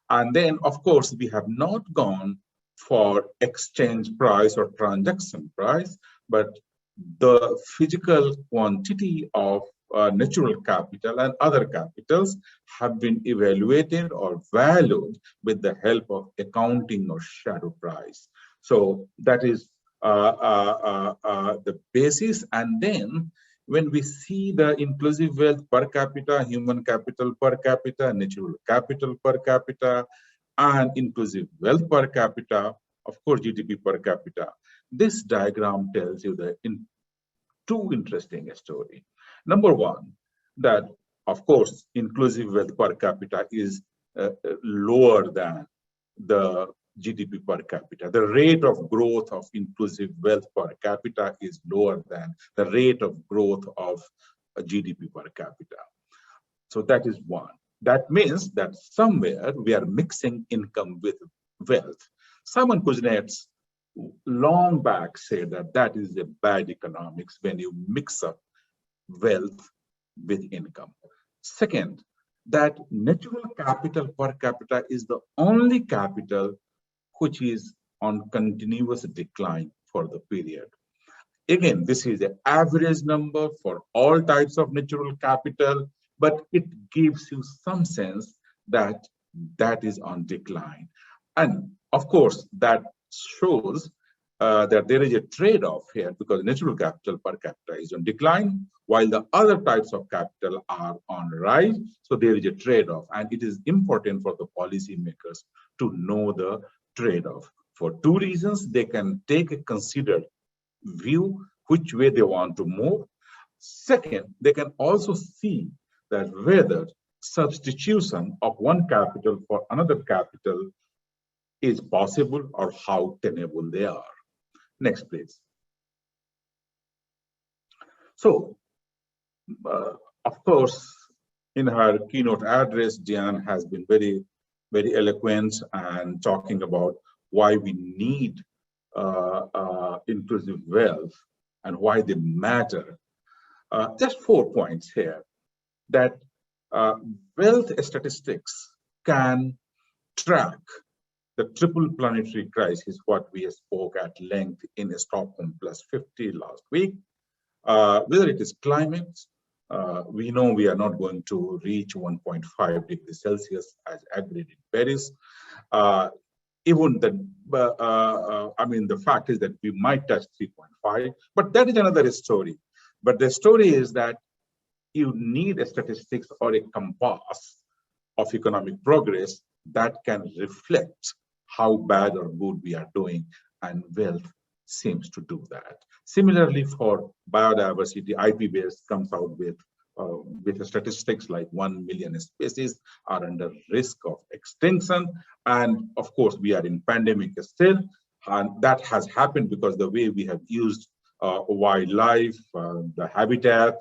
And then, of course, we have not gone for exchange price or transaction price, but the physical quantity of natural capital and other capitals have been evaluated or valued with the help of accounting or shadow price. So that is the basis. And then when we see the inclusive wealth per capita, human capital per capita, natural capital per capita, and inclusive wealth per capita, of course, GDP per capita, this diagram tells you two interesting stories. Number one, that of course, inclusive wealth per capita is lower than the GDP per capita. The rate of growth of inclusive wealth per capita is lower than the rate of growth of GDP per capita. So that is one. That means that somewhere we are mixing income with wealth. Simon Kuznets long back said that that is a bad economics when you mix up wealth with income. Second, that natural capital per capita is the only capital which is on continuous decline for the period. Again, this is an average number for all types of natural capital, but it gives you some sense that that is on decline. And of course, that shows that there is a trade-off here, because natural capital per capita is on decline, while the other types of capital are on rise. So there is a trade-off, and it is important for the policymakers to know the trade-off. For two reasons: they can take a considered view which way they want to move. Second, they can also see that whether substitution of one capital for another capital is possible or how tenable they are. Next, please. So, of course, in her keynote address, Diane has been very, very eloquent and talking about why we need inclusive wealth and why they matter. Just 4 points here. That wealth statistics can track the triple planetary crisis, what we spoke at length in Stockholm +50 last week, whether it is climate, we know we are not going to reach 1.5 degrees Celsius as agreed in Paris. Even the fact is that we might touch 3.5, but that is another story. But the story is that you need a statistics or a compass of economic progress that can reflect how bad or good we are doing, and wealth seems to do that. Similarly, for biodiversity, IPBES comes out with statistics like 1 million species are under risk of extinction. And of course, we are in pandemic still, and that has happened because the way we have used wildlife, the habitat.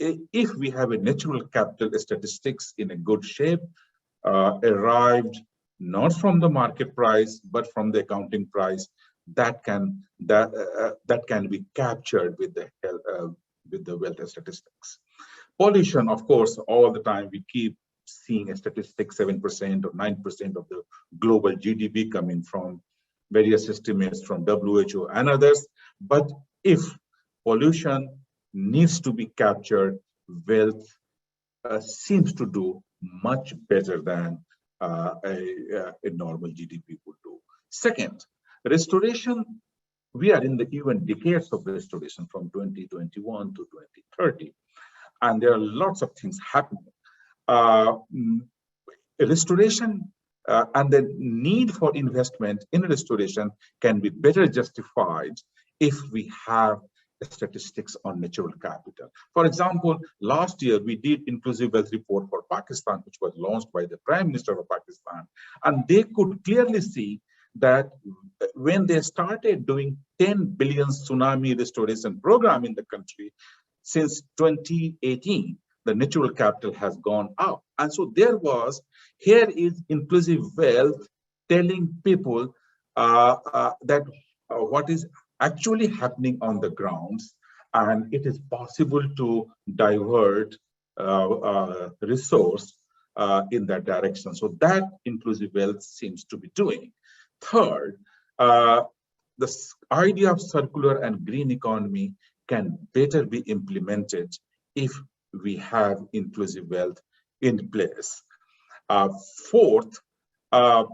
If we have a natural capital statistics in a good shape, arrived not from the market price but from the accounting price, that can be captured with the wealth statistics. Pollution, of course, all the time we keep seeing a statistic 7% or 9% of the global GDP coming from various estimates from WHO and others. But if pollution needs to be captured, wealth seems to do much better than a normal GDP would do. Second, restoration, we are in the even decades of restoration from 2021 to 2030, and there are lots of things happening. Restoration and the need for investment in restoration can be better justified if we have statistics on natural capital. For example, last year we did inclusive wealth report for Pakistan, which was launched by the Prime Minister of Pakistan, and they could clearly see that when they started doing 10 billion tsunami restoration program in the country, since 2018, the natural capital has gone up. And so here is inclusive wealth telling people that what is actually happening on the grounds, and it is possible to divert resource in that direction. So that inclusive wealth seems to be doing. Third, the idea of circular and green economy can better be implemented if we have inclusive wealth in place. Fourth, of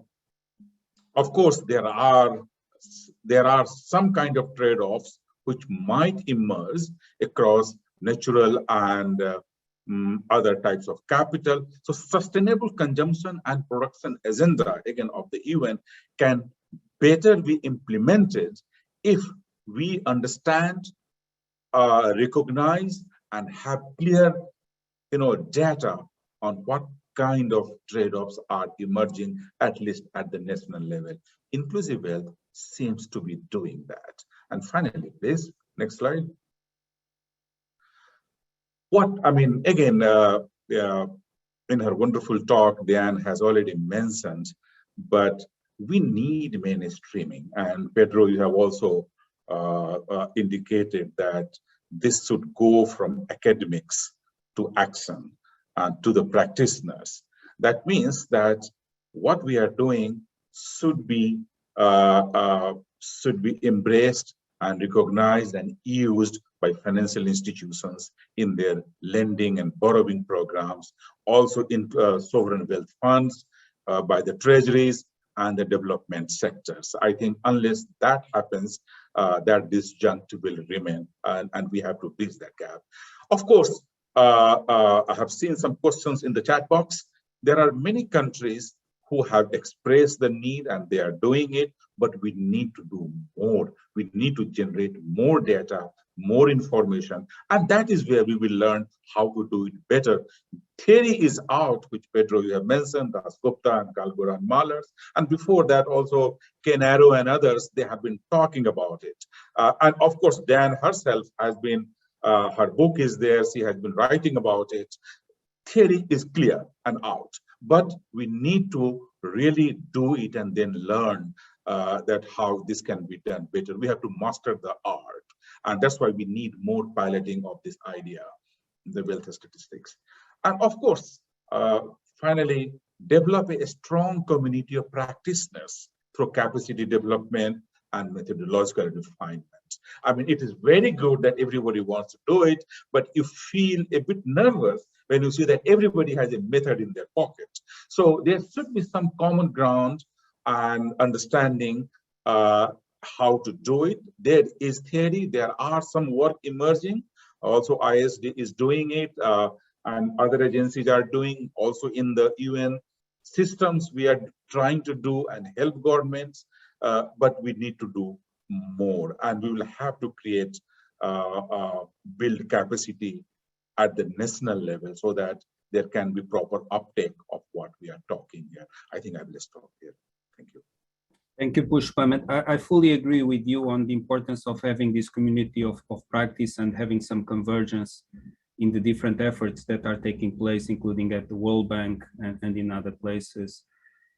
course, there are some kind of trade-offs which might emerge across natural and other types of capital. So sustainable consumption and production agenda, again, of the UN can better be implemented if we understand, recognize, and have clear, data on what kind of trade-offs are emerging, at least at the national level. Inclusive wealth seems to be doing that. And finally, please, next slide. Again, in her wonderful talk, Diane has already mentioned, but we need mainstreaming. And Pedro, you have also indicated that this should go from academics to action and to the practitioners. That means that what we are doing should be embraced and recognized and used by financial institutions in their lending and borrowing programs, also in sovereign wealth funds, by the treasuries and the development sectors. I think unless that happens, that disjunct will remain, and we have to bridge that gap. Of course, I have seen some questions in the chat box. There are many countries who have expressed the need and they are doing it, but we need to do more. We need to generate more data, more information, and that is where we will learn how to do it better. Theory is out, which Pedro, you have mentioned, Das Gupta and Kalgura and Mahlers, and before that also Kenaro and others, they have been talking about it. And of course, Dan herself has been, her book is there, she has been writing about it. Theory is clear and out, but we need to really do it and then learn that how this can be done better. We have to master the art, and that's why we need more piloting of this idea, the wealth statistics. And of course, finally, develop a strong community of practitioners through capacity development and methodological refinement. I mean, it is very good that everybody wants to do it, but you feel a bit nervous when you see that everybody has a method in their pocket. So there should be some common ground and understanding how to do it. There is theory, there are some work emerging. Also, ISD is doing it, and other agencies are doing. Also in the UN systems, we are trying to do and help governments, but we need to do more, and we will have to create, build capacity at the national level so that there can be proper uptake of what we are talking here. I think I will stop here. Thank you. Thank you, Pushpam. I fully agree with you on the importance of having this community of practice and having some convergence in the different efforts that are taking place, including at the World Bank and in other places.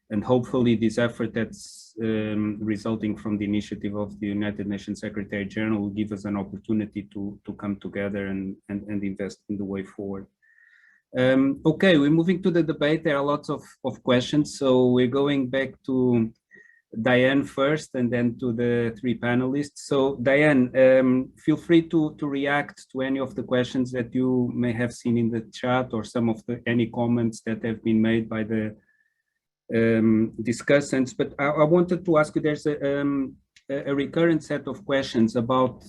And hopefully this effort that's resulting from the initiative of the United Nations Secretary General will give us an opportunity to come together and invest in the way forward. Okay, we're moving to the debate. There are lots of questions. So we're going back to Diane first and then to the three panelists. So Diane, feel free to react to any of the questions that you may have seen in the chat or some of any comments that have been made by the discussants. But I wanted to ask you, there's a recurrent set of questions about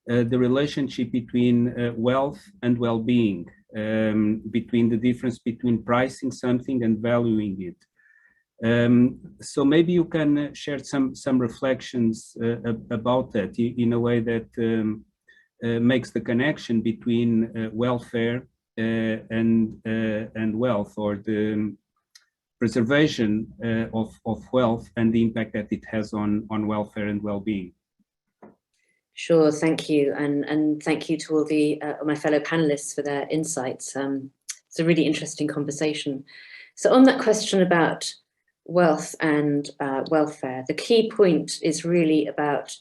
the relationship between wealth and well-being, between the difference between pricing something and valuing it. So maybe you can share some reflections about that in a way that makes the connection between welfare and wealth, or the preservation of wealth and the impact that it has on welfare and well-being. Sure, thank you, and thank you to all the my fellow panelists for their insights. It's a really interesting conversation. So on that question about wealth and welfare, the key point is really about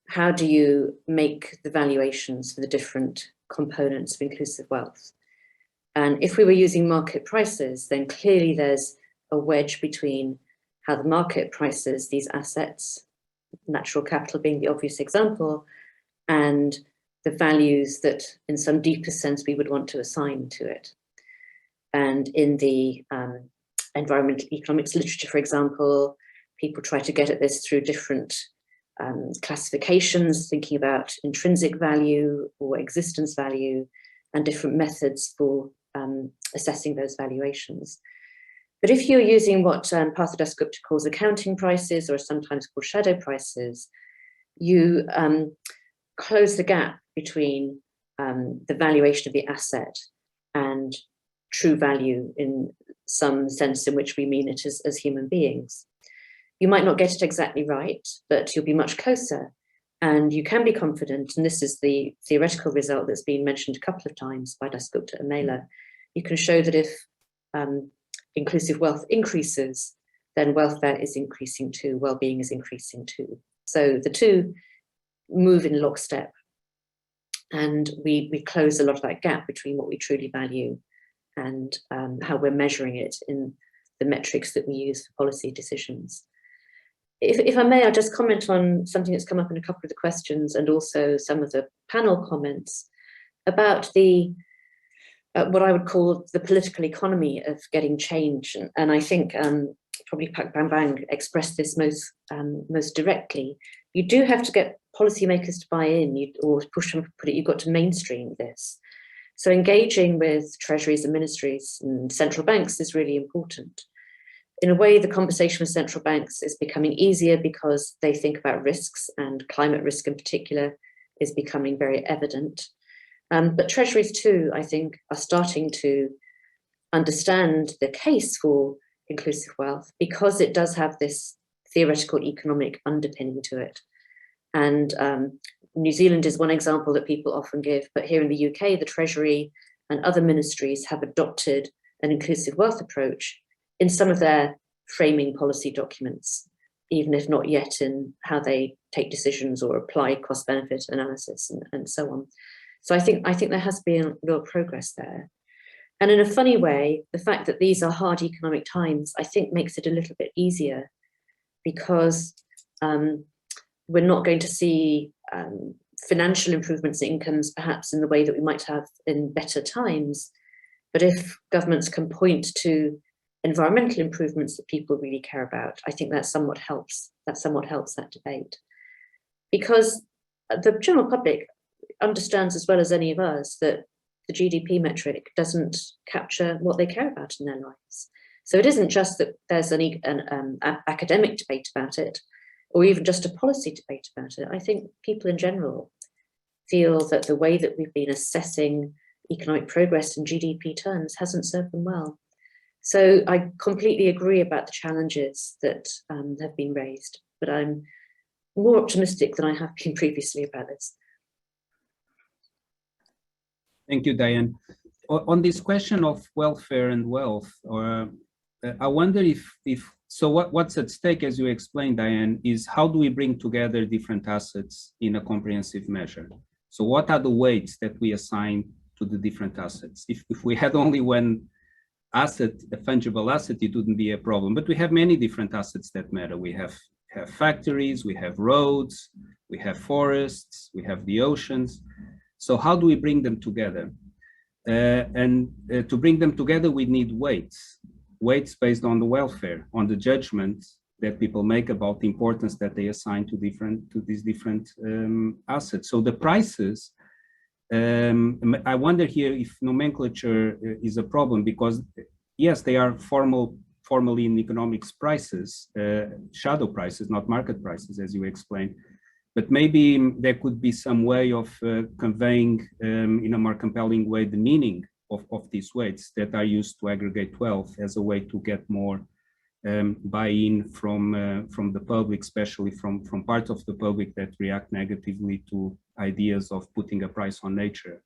how do you make the valuations for the different components of inclusive wealth. And if we were using market prices, then clearly there's a wedge between how the market prices these assets, natural capital being the obvious example, and the values that in some deeper sense we would want to assign to it. And in the environmental economics literature, for example, people try to get at this through different classifications, thinking about intrinsic value or existence value, and different methods for assessing those valuations. But if you're using what Partha Dasgupta calls accounting prices, or sometimes called shadow prices, you close the gap between the valuation of the asset and true value in some sense in which we mean it as human beings. You might not get it exactly right, but you'll be much closer, and you can be confident, and this is the theoretical result that's been mentioned a couple of times by Dasgupta and Mehla. You can show that if inclusive wealth increases, then welfare is increasing too, well-being is increasing too. So the two move in lockstep, and we close a lot of that gap between what we truly value and how we're measuring it in the metrics that we use for policy decisions. If I may, I'll just comment on something that's come up in a couple of the questions and also some of the panel comments about the what I would call the political economy of getting change. And I think probably Pak Bambang expressed this most directly. You do have to get policymakers to buy in, or push them, you've got to mainstream this. So engaging with treasuries and ministries and central banks is really important. In a way, the conversation with central banks is becoming easier because they think about risks, and climate risk in particular is becoming very evident. But treasuries too, I think, are starting to understand the case for inclusive wealth because it does have this theoretical economic underpinning to it. And New Zealand is one example that people often give, but here in the UK, the Treasury and other ministries have adopted an inclusive wealth approach in some of their framing policy documents, even if not yet in how they take decisions or apply cost-benefit analysis and so on. So I think there has been real progress there. And in a funny way, the fact that these are hard economic times, I think makes it a little bit easier, because we're not going to see financial improvements in incomes perhaps in the way that we might have in better times. But if governments can point to environmental improvements that people really care about, I think that somewhat helps that debate. Because the general public understands as well as any of us that the GDP metric doesn't capture what they care about in their lives. So it isn't just that there's an academic debate about it, or even just a policy debate about it. I think people in general feel that the way that we've been assessing economic progress in GDP terms hasn't served them well. So I completely agree about the challenges that have been raised, but I'm more optimistic than I have been previously about this. Thank you, Diane. On this question of welfare and wealth, I wonder so what's at stake, as you explained, Diane, is how do we bring together different assets in a comprehensive measure? So what are the weights that we assign to the different assets? If we had only one asset, a fungible asset, it wouldn't be a problem. But we have many different assets that matter. We have factories, we have roads, we have forests, we have the oceans. So how do we bring them together? To bring them together, we need weights based on the welfare, on the judgment that people make about the importance that they assign to these different assets. So the prices, I wonder here if nomenclature is a problem, because yes, they are formally in economics prices, shadow prices, not market prices, as you explained. But maybe there could be some way of conveying in a more compelling way the meaning of these weights that are used to aggregate wealth as a way to get more buy-in from the public, especially from parts of the public that react negatively to ideas of putting a price on nature.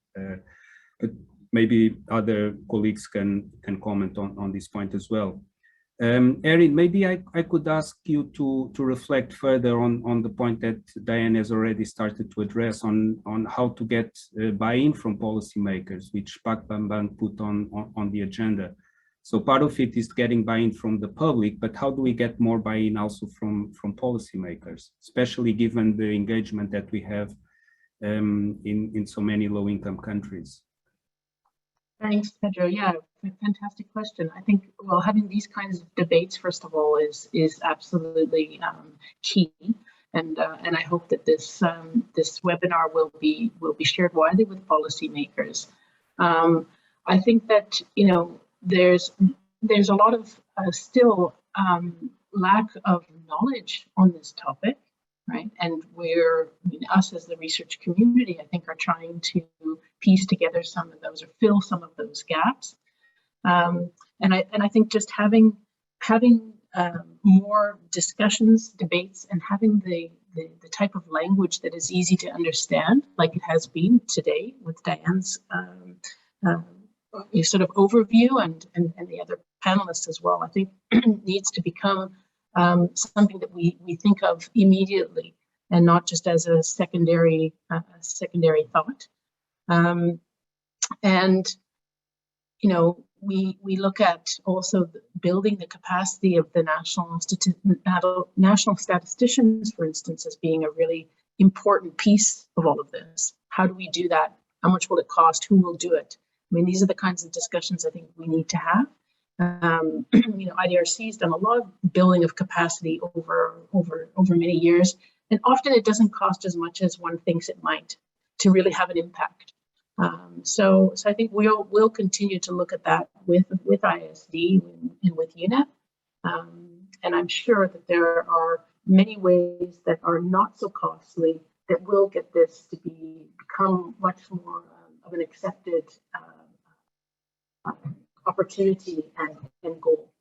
But maybe other colleagues can comment on this point as well. Erin, maybe I could ask you to reflect further on the point that Diane has already started to address on how to get buy-in from policymakers, which Pak Bambang put on the agenda. So part of it is getting buy-in from the public, but how do we get more buy-in also from policymakers, especially given the engagement that we have in so many low-income countries? Thanks, Pedro. Yeah, fantastic question. I think, well, having these kinds of debates, first of all, is absolutely key, and I hope that this webinar will be shared widely with policymakers. I think that there's a lot of still lack of knowledge on this topic, right? And us as the research community, I think, are trying to piece together some of those or fill some of those gaps. And I think just having more discussions, debates, and having the type of language that is easy to understand, like it has been today with Diane's sort of overview and the other panelists as well, I think needs to become something that we think of immediately and not just as a secondary thought. We look at also building the capacity of the national statisticians, for instance, as being a really important piece of all of this. How do we do that? How much will it cost? Who will do it? I mean, these are the kinds of discussions I think we need to have. IDRC's done a lot of building of capacity over many years, and often it doesn't cost as much as one thinks it might to really have an impact. So I think we'll continue to look at that with ISD and with UNEP, and I'm sure that there are many ways that are not so costly that will get this to become much more of an accepted opportunity and goal.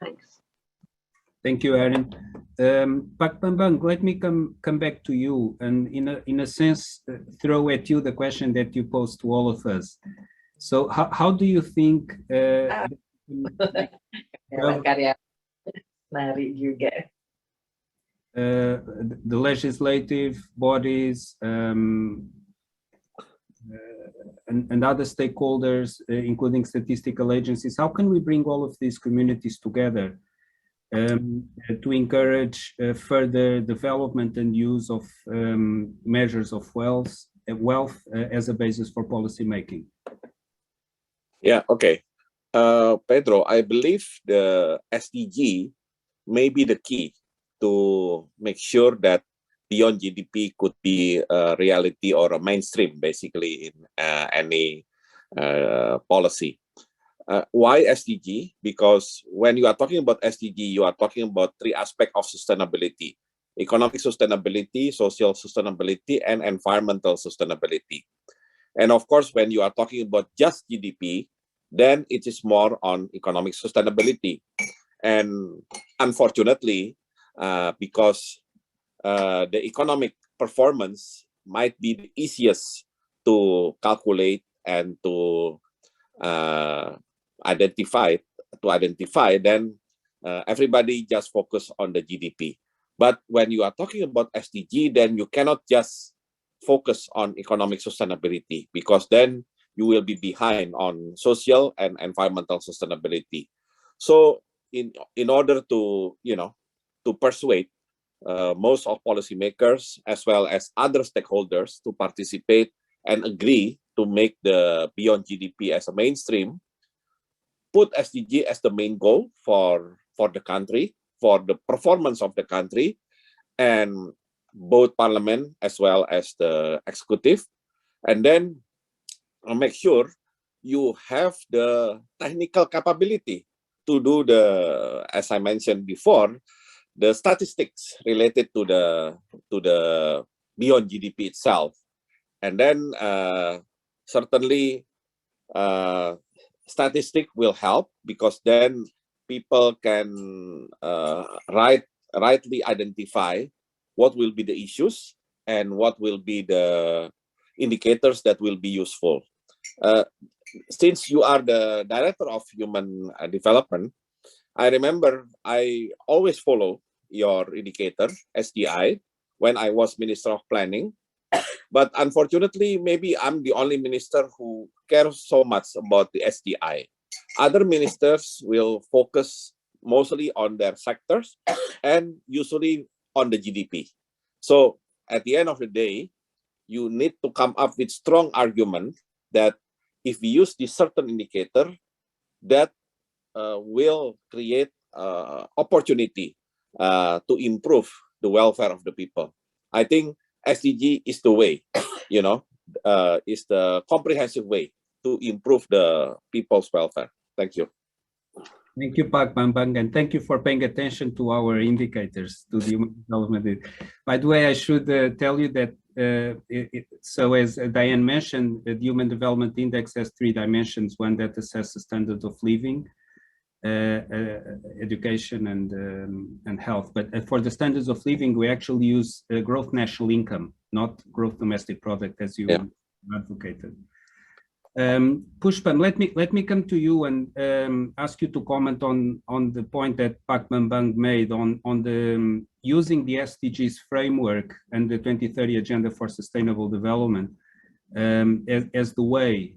Thanks. Thank you, Erin. Pak Bambang, let me come back to you and in a sense throw at you the question that you posed to all of us. So how do you think the legislative bodies, and other stakeholders, including statistical agencies, how can we bring all of these communities together to encourage further development and use of measures of wealth as a basis for policy making? Yeah, okay. Pedro, I believe the SDG may be the key to make sure that Beyond GDP could be a reality or a mainstream, basically, in any policy. Why SDG? Because when you are talking about SDG, you are talking about three aspects of sustainability: economic sustainability, social sustainability, and environmental sustainability. And of course, when you are talking about just GDP, then it is more on economic sustainability. And unfortunately, because the economic performance might be the easiest to calculate and to identify, then everybody just focus on the GDP. But when you are talking about SDG, then you cannot just focus on economic sustainability, because then you will be behind on social and environmental sustainability. So in order to, to persuade most of policymakers as well as other stakeholders to participate and agree to make the Beyond GDP as a mainstream, put SDG as the main goal for the country, for the performance of the country, and both parliament as well as the executive, and then make sure you have the technical capability to do the, as I mentioned before, the statistics related to the Beyond GDP itself. And then certainly statistic will help, because then people can rightly identify what will be the issues and what will be the indicators that will be useful. Since you are the Director of Human Development, I remember I always follow your indicator, SDI, when I was Minister of Planning. But unfortunately, maybe I'm the only minister who cares so much about the SDI. Other ministers will focus mostly on their sectors and usually on the GDP. So at the end of the day, you need to come up with strong argument that if we use this certain indicator, that will create opportunity to improve the welfare of the people. I think SDG is the way, is the comprehensive way to improve the people's welfare. Thank you. Thank you, Pak Bambang, and thank you for paying attention to our indicators, to the human development. By the way, I should tell you that, so as Diane mentioned, the Human Development Index has 3 dimensions: one that assesses standards of living, education, and health. But for the standards of living, we actually use growth national income, not growth domestic product, as you advocated. Pushpam, let me come to you and ask you to comment on the point that Pak Bambang made on the using the SDGs framework and the 2030 Agenda for Sustainable Development as the way,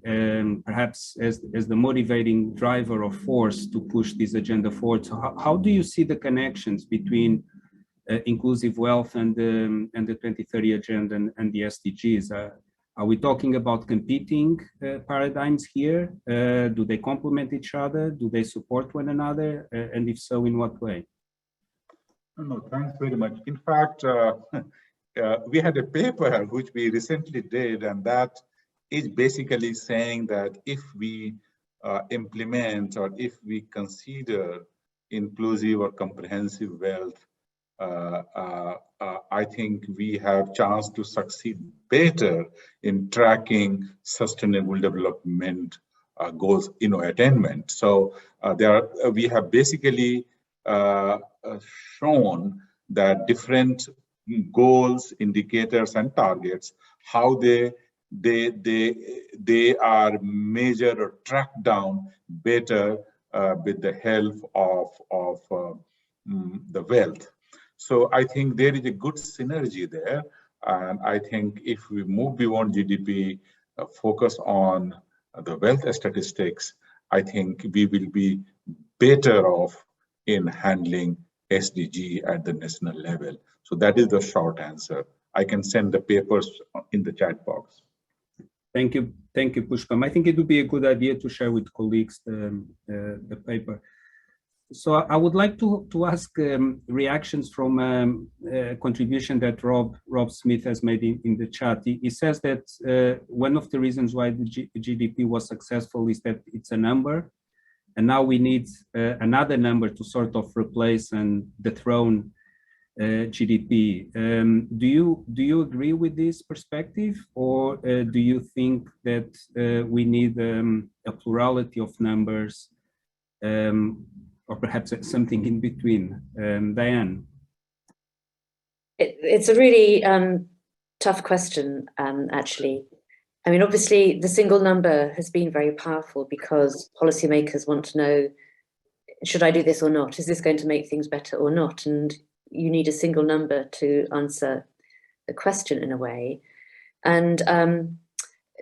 perhaps as the motivating driver or force to push this agenda forward. So how do you see the connections between inclusive wealth and the 2030 Agenda and the SDGs? Are we talking about competing paradigms here? Do they complement each other? Do they support one another? And if so, in what way? No, thanks very much. In fact, we had a paper which we recently did, and that is basically saying that if we implement or if we consider inclusive or comprehensive wealth, I think we have chance to succeed better in tracking sustainable development goals attainment. So we have basically shown that different goals, indicators, and targets, how they are measured or tracked down better with the help of the wealth. So I think there is a good synergy there. And I think if we move beyond GDP, focus on the wealth statistics, I think we will be better off in handling SDG at the national level. So that is the short answer. I can send the papers in the chat box. Thank you, Pushpam. I think it would be a good idea to share with colleagues the paper. So I would like to ask reactions from a contribution that Rob Smith has made in the chat. He says that one of the reasons why the GDP was successful is that it's a number, and now we need another number to sort of replace and dethrone GDP. Do you agree with this perspective, or do you think that we need a plurality of numbers, or perhaps something in between? Diane? It's a really tough question, actually. I mean, obviously, the single number has been very powerful because policymakers want to know, should I do this or not? Is this going to make things better or not? And you need a single number to answer the question in a way. And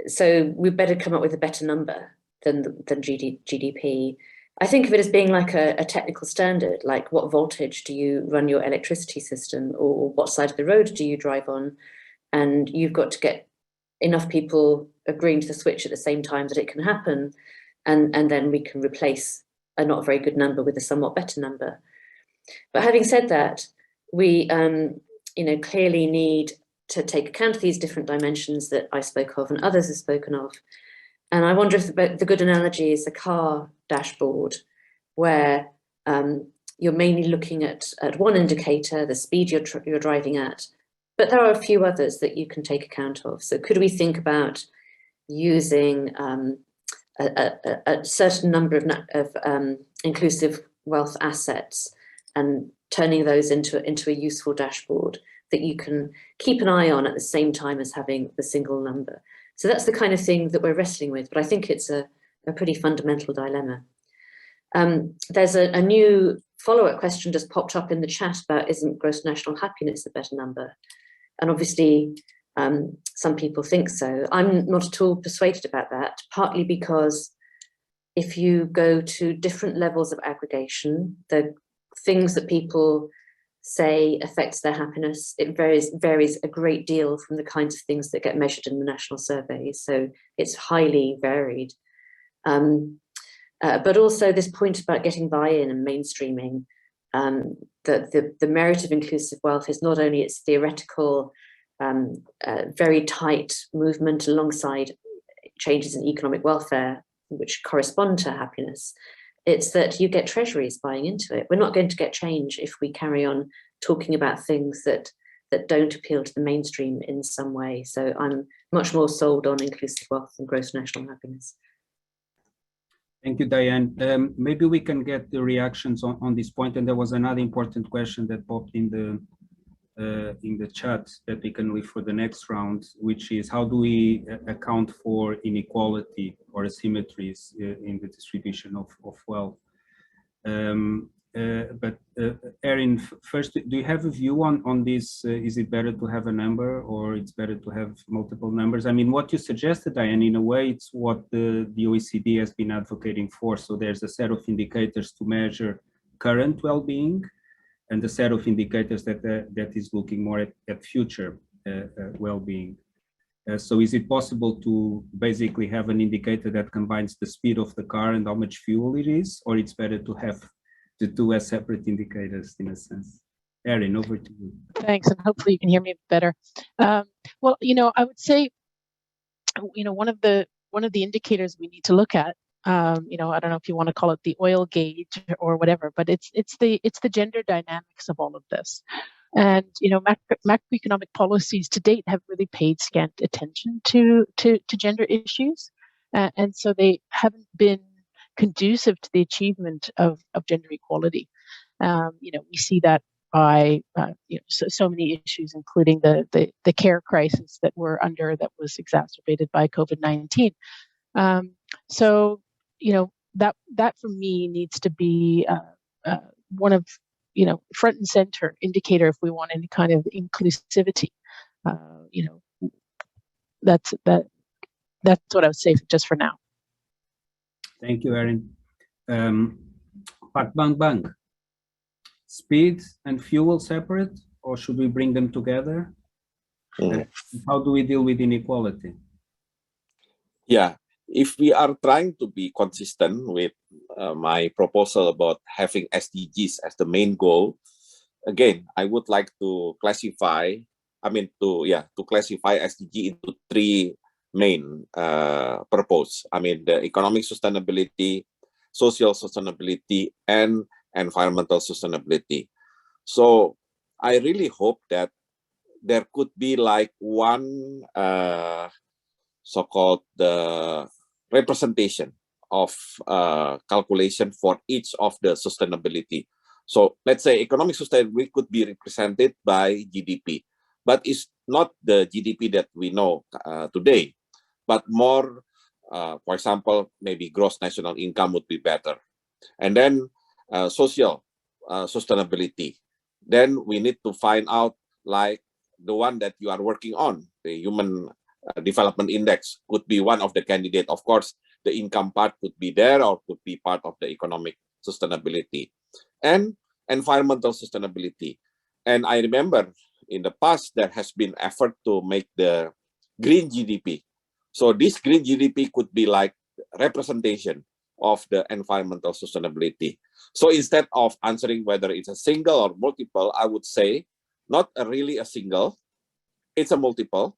so we better come up with a better number than GDP. I think of it as being like a technical standard, like what voltage do you run your electricity system, or what side of the road do you drive on? And you've got to get enough people agreeing to the switch at the same time that it can happen. And then we can replace a not very good number with a somewhat better number. But having said that, we clearly need to take account of these different dimensions that I spoke of and others have spoken of. And I wonder if the good analogy is a car dashboard, where you're mainly looking at one indicator, the speed you're driving at, but there are a few others that you can take account of. So could we think about using a certain number of inclusive wealth assets and turning those into a useful dashboard that you can keep an eye on at the same time as having the single number? So that's the kind of thing that we're wrestling with, but I think it's a pretty fundamental dilemma. There's a new follow-up question just popped up in the chat about, isn't gross national happiness a better number? And obviously, some people think so. I'm not at all persuaded about that, partly because if you go to different levels of aggregation, the things that people say affects their happiness, it varies a great deal from the kinds of things that get measured in the national surveys. So it's highly varied. But also this point about getting buy-in and mainstreaming, the merit of inclusive wealth is not only its theoretical, very tight movement alongside changes in economic welfare, which correspond to happiness, it's that you get treasuries buying into it. We're not going to get change if we carry on talking about things that don't appeal to the mainstream in some way. So I'm much more sold on inclusive wealth and gross national happiness. Thank you, Diane. Maybe we can get the reactions on this point. And there was another important question that popped in the chat that we can leave for the next round, which is, how do we account for inequality or asymmetries in the distribution of wealth? Erin, first, do you have a view on this? Is it better to have a number, or it's better to have multiple numbers? I mean, what you suggested, Diane, in a way, it's what the OECD has been advocating for. So there's a set of indicators to measure current well-being, and a set of indicators that is looking more at future well-being. So is it possible to basically have an indicator that combines the speed of the car and how much fuel it is, or it's better to have the two as separate indicators in a sense? Erin, over to you. Thanks, and hopefully you can hear me better. Well, I would say, one of the indicators we need to look at, I don't know if you want to call it the oil gauge or whatever, but it's the gender dynamics of all of this. And macroeconomic policies to date have really paid scant attention to gender issues, and so they haven't been conducive to the achievement of gender equality. We see that by so many issues, including the care crisis that we're under, that was exacerbated by COVID-19. So that for me needs to be one of front and center indicator if we want any kind of inclusivity. That's That's what I would say just for now. Thank you, Erin. Pak Bang Bang, speed and fuel separate, or should we bring them together? How do we deal with inequality? Yeah, if we are trying to be consistent with my proposal about having SDGs as the main goal, again, I would like to classify, to classify SDG into three main purpose. The economic sustainability, social sustainability, and environmental sustainability. So I really hope that there could be like one so-called the representation of calculation for each of the sustainability. So let's say economic sustainability could be represented by GDP, but it's not the GDP that we know today, but more, for example, maybe gross national income would be better. And then social sustainability. Then we need to find out like the one that you are working on, the Human Development Index could be one of the candidates. Of course, the income part could be there or could be part of the economic sustainability. And environmental sustainability. And I remember in the past, there has been effort to make the green GDP. So this green GDP could be like representation of the environmental sustainability. So instead of answering whether it's a single or multiple, I would say not really a single, it's a multiple,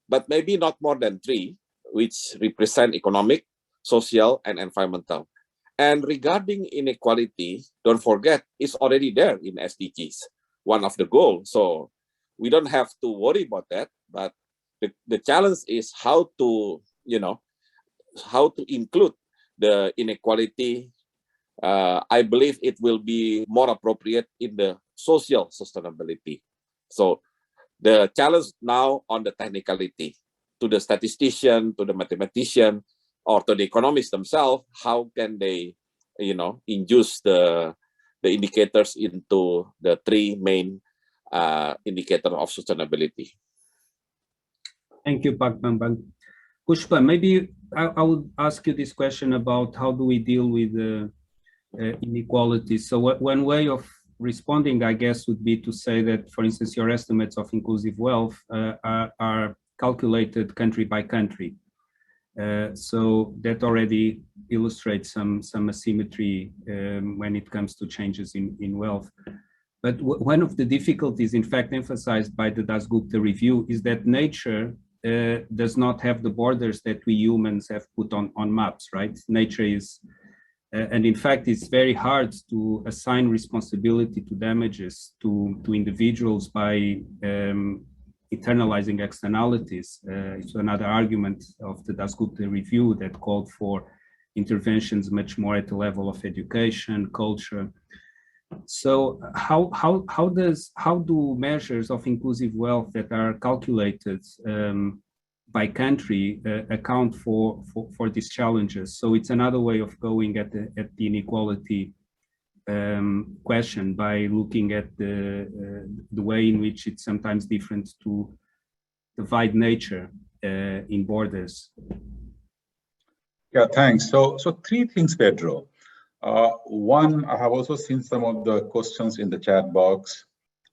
but maybe not more than three, which represent economic, social, and environmental. And regarding inequality, don't forget, it's already there in SDGs, one of the goals. So we don't have to worry about that, but the challenge is how to, how to include the inequality. I believe it will be more appropriate in the social sustainability. So the challenge now on the technicality, to the statistician, to the mathematician, or to the economists themselves, how can they, induce the indicators into the three main indicators of sustainability. Thank you, Pak Bambang. Pushpa, maybe I would ask you this question about how do we deal with inequality. So one way of responding, I guess, would be to say that, for instance, your estimates of inclusive wealth are calculated country by country. So that already illustrates some asymmetry when it comes to changes in wealth. But one of the difficulties, in fact, emphasized by the Dasgupta review is that nature does not have the borders that we humans have put on maps, right? Nature is, and in fact, it's very hard to assign responsibility to damages to individuals by internalizing externalities. It's another argument of the Dasgupta review that called for interventions much more at the level of education, culture. So how do measures of inclusive wealth that are calculated by country account for these challenges? So it's another way of going at the inequality question by looking at the way in which it's sometimes different to divide nature in borders. Yeah, thanks. So three things, Pedro. One, I have also seen some of the questions in the chat box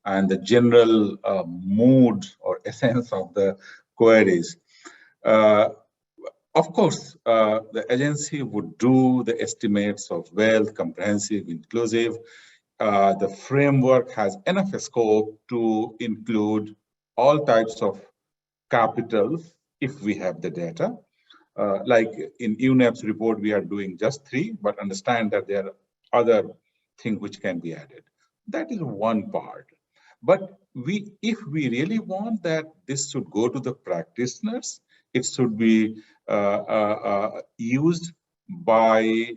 and the general mood or essence of the queries. Of course, the agency would do the estimates of wealth, comprehensive, inclusive. The framework has enough scope to include all types of capitals if we have the data. Like in UNEP's report, we are doing just three, but understand that there are other things which can be added. That is one part. But if we really want that this should go to the practitioners, it should be used by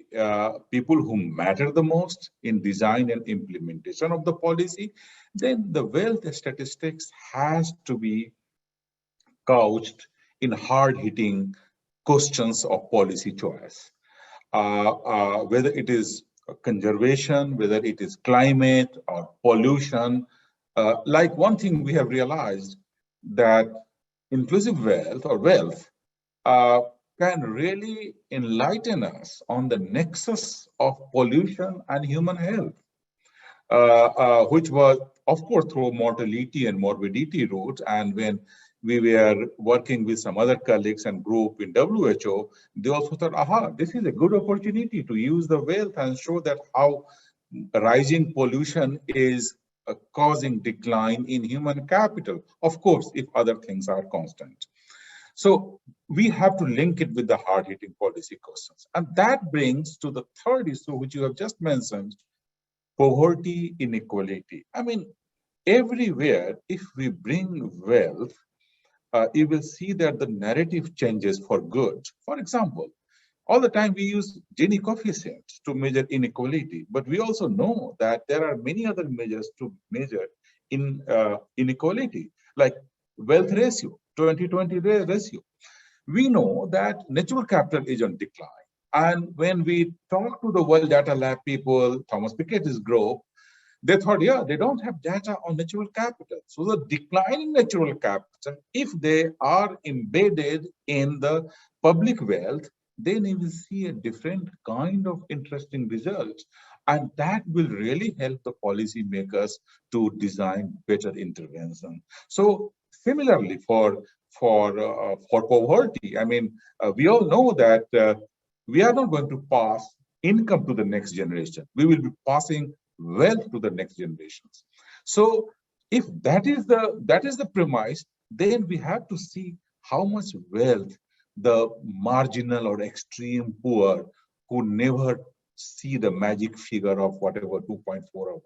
people who matter the most in design and implementation of the policy, then the wealth statistics has to be couched in hard-hitting questions of policy choice, whether it is conservation, whether it is climate or pollution. Like one thing we have realized that inclusive wealth or wealth can really enlighten us on the nexus of pollution and human health, which was, of course, through mortality and morbidity routes. And when we were working with some other colleagues and group in WHO, they also thought, aha, this is a good opportunity to use the wealth and show that how rising pollution is causing decline in human capital, of course, if other things are constant. So we have to link it with the hard-hitting policy questions. And that brings to the third issue, which you have just mentioned, poverty, inequality. I mean, everywhere, if we bring wealth, you will see that the narrative changes for good. For example, all the time we use Gini coefficient to measure inequality, but we also know that there are many other measures to measure inequality, like wealth ratio, 20-20 ratio. We know that natural capital is on decline. And when we talk to the World Data Lab people, Thomas Piketty's group, they thought, yeah, they don't have data on natural capital. So the declining natural capital, if they are embedded in the public wealth, then you will see a different kind of interesting results. And that will really help the policymakers to design better intervention. So similarly for poverty, I mean, we all know that we are not going to pass income to the next generation. We will be passing wealth to the next generations. So if that is the premise, then we have to see how much wealth the marginal or extreme poor who never see the magic figure of whatever $2.4 or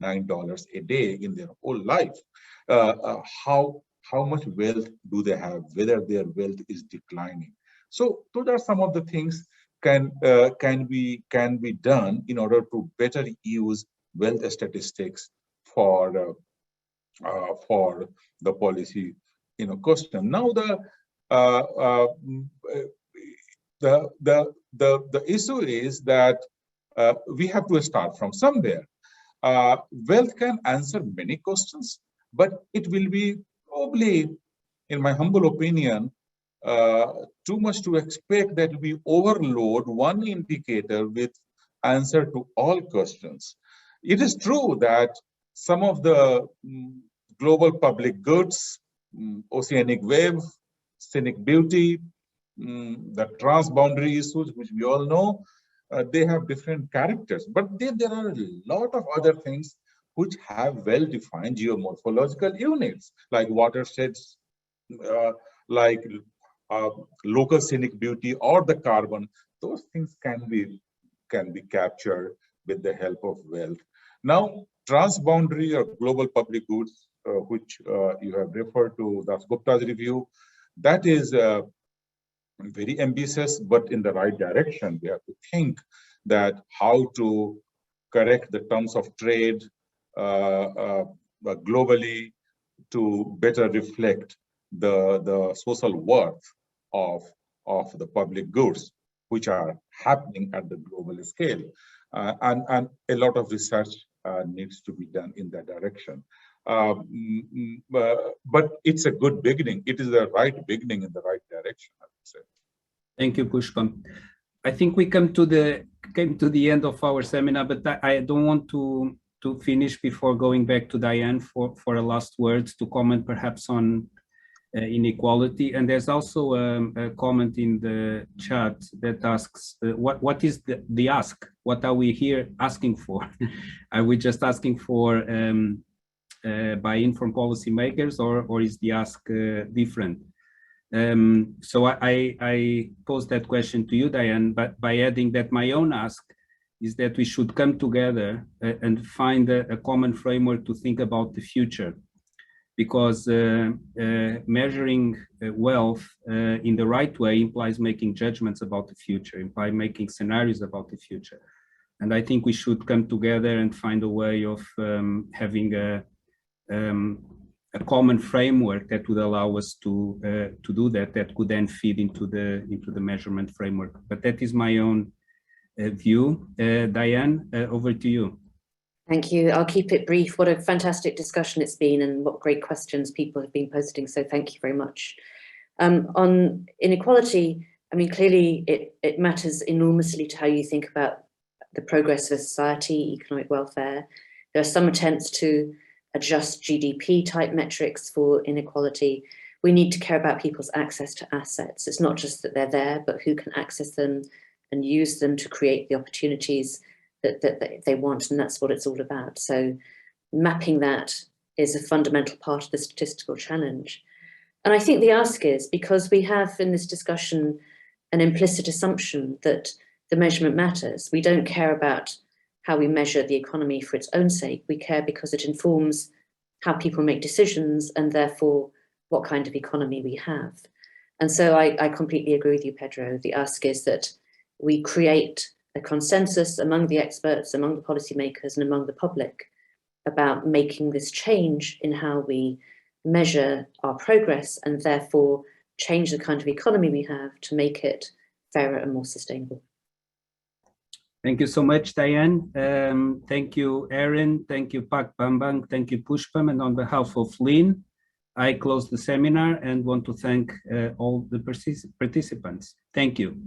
$1.9 a day in their whole life, how much wealth do they have, whether their wealth is declining. So those are some of the things can be done in order to better use wealth statistics for the policy question. Now the issue is that we have to start from somewhere. Wealth can answer many questions, but it will be probably, in my humble opinion, too much to expect that we overload one indicator with answer to all questions. It is true that some of the global public goods, oceanic wave, scenic beauty, the transboundary issues, which we all know, they have different characters. But then there are a lot of other things which have well-defined geomorphological units, like watersheds, like local scenic beauty, or the carbon. Those things can be captured with the help of wealth. Now, transboundary or global public goods, which you have referred to, Das Gupta's review, that is very ambitious, but in the right direction. We have to think that how to correct the terms of trade globally to better reflect the social worth of the public goods, which are happening at the global scale. And a lot of research needs to be done in that direction. But it's a good beginning. It is the right beginning in the right direction, I would say. Thank you, Pushpam. I think we came to the end of our seminar, but I don't want to finish before going back to Diane for a last words to comment perhaps on inequality. And there's also a comment in the chat that asks, what is the ask? What are we here asking for? Are we just asking for buy-in from policymakers, or is the ask different? So I pose that question to you, Diane, but by adding that my own ask is that we should come together and find a common framework to think about the future, because measuring wealth in the right way implies making judgments about the future, implies making scenarios about the future. And I think we should come together and find a way of having a common framework that would allow us to do that could then feed into the measurement framework. But that is my own view. Diane, over to you. Thank you. I'll keep it brief. What a fantastic discussion it's been, and what great questions people have been posting. So thank you very much. On inequality, I mean, clearly it matters enormously to how you think about the progress of society, economic welfare. There are some attempts to adjust GDP type metrics for inequality. We need to care about people's access to assets. It's not just that they're there, but who can access them and use them to create the opportunities that they want, and that's what it's all about. So mapping that is a fundamental part of the statistical challenge. And I think the ask is, because we have in this discussion an implicit assumption that the measurement matters, we don't care about how we measure the economy for its own sake. We care because it informs how people make decisions and therefore what kind of economy we have. And so I completely agree with you, Pedro. The ask is that we create a consensus among the experts, among the policymakers and among the public about making this change in how we measure our progress and therefore change the kind of economy we have to make it fairer and more sustainable. Thank you so much, Diane. Thank you, Erin. Thank you, Pak Bambang. Thank you, Pushpam. And on behalf of Lynn, I close the seminar and want to thank all the participants. Thank you.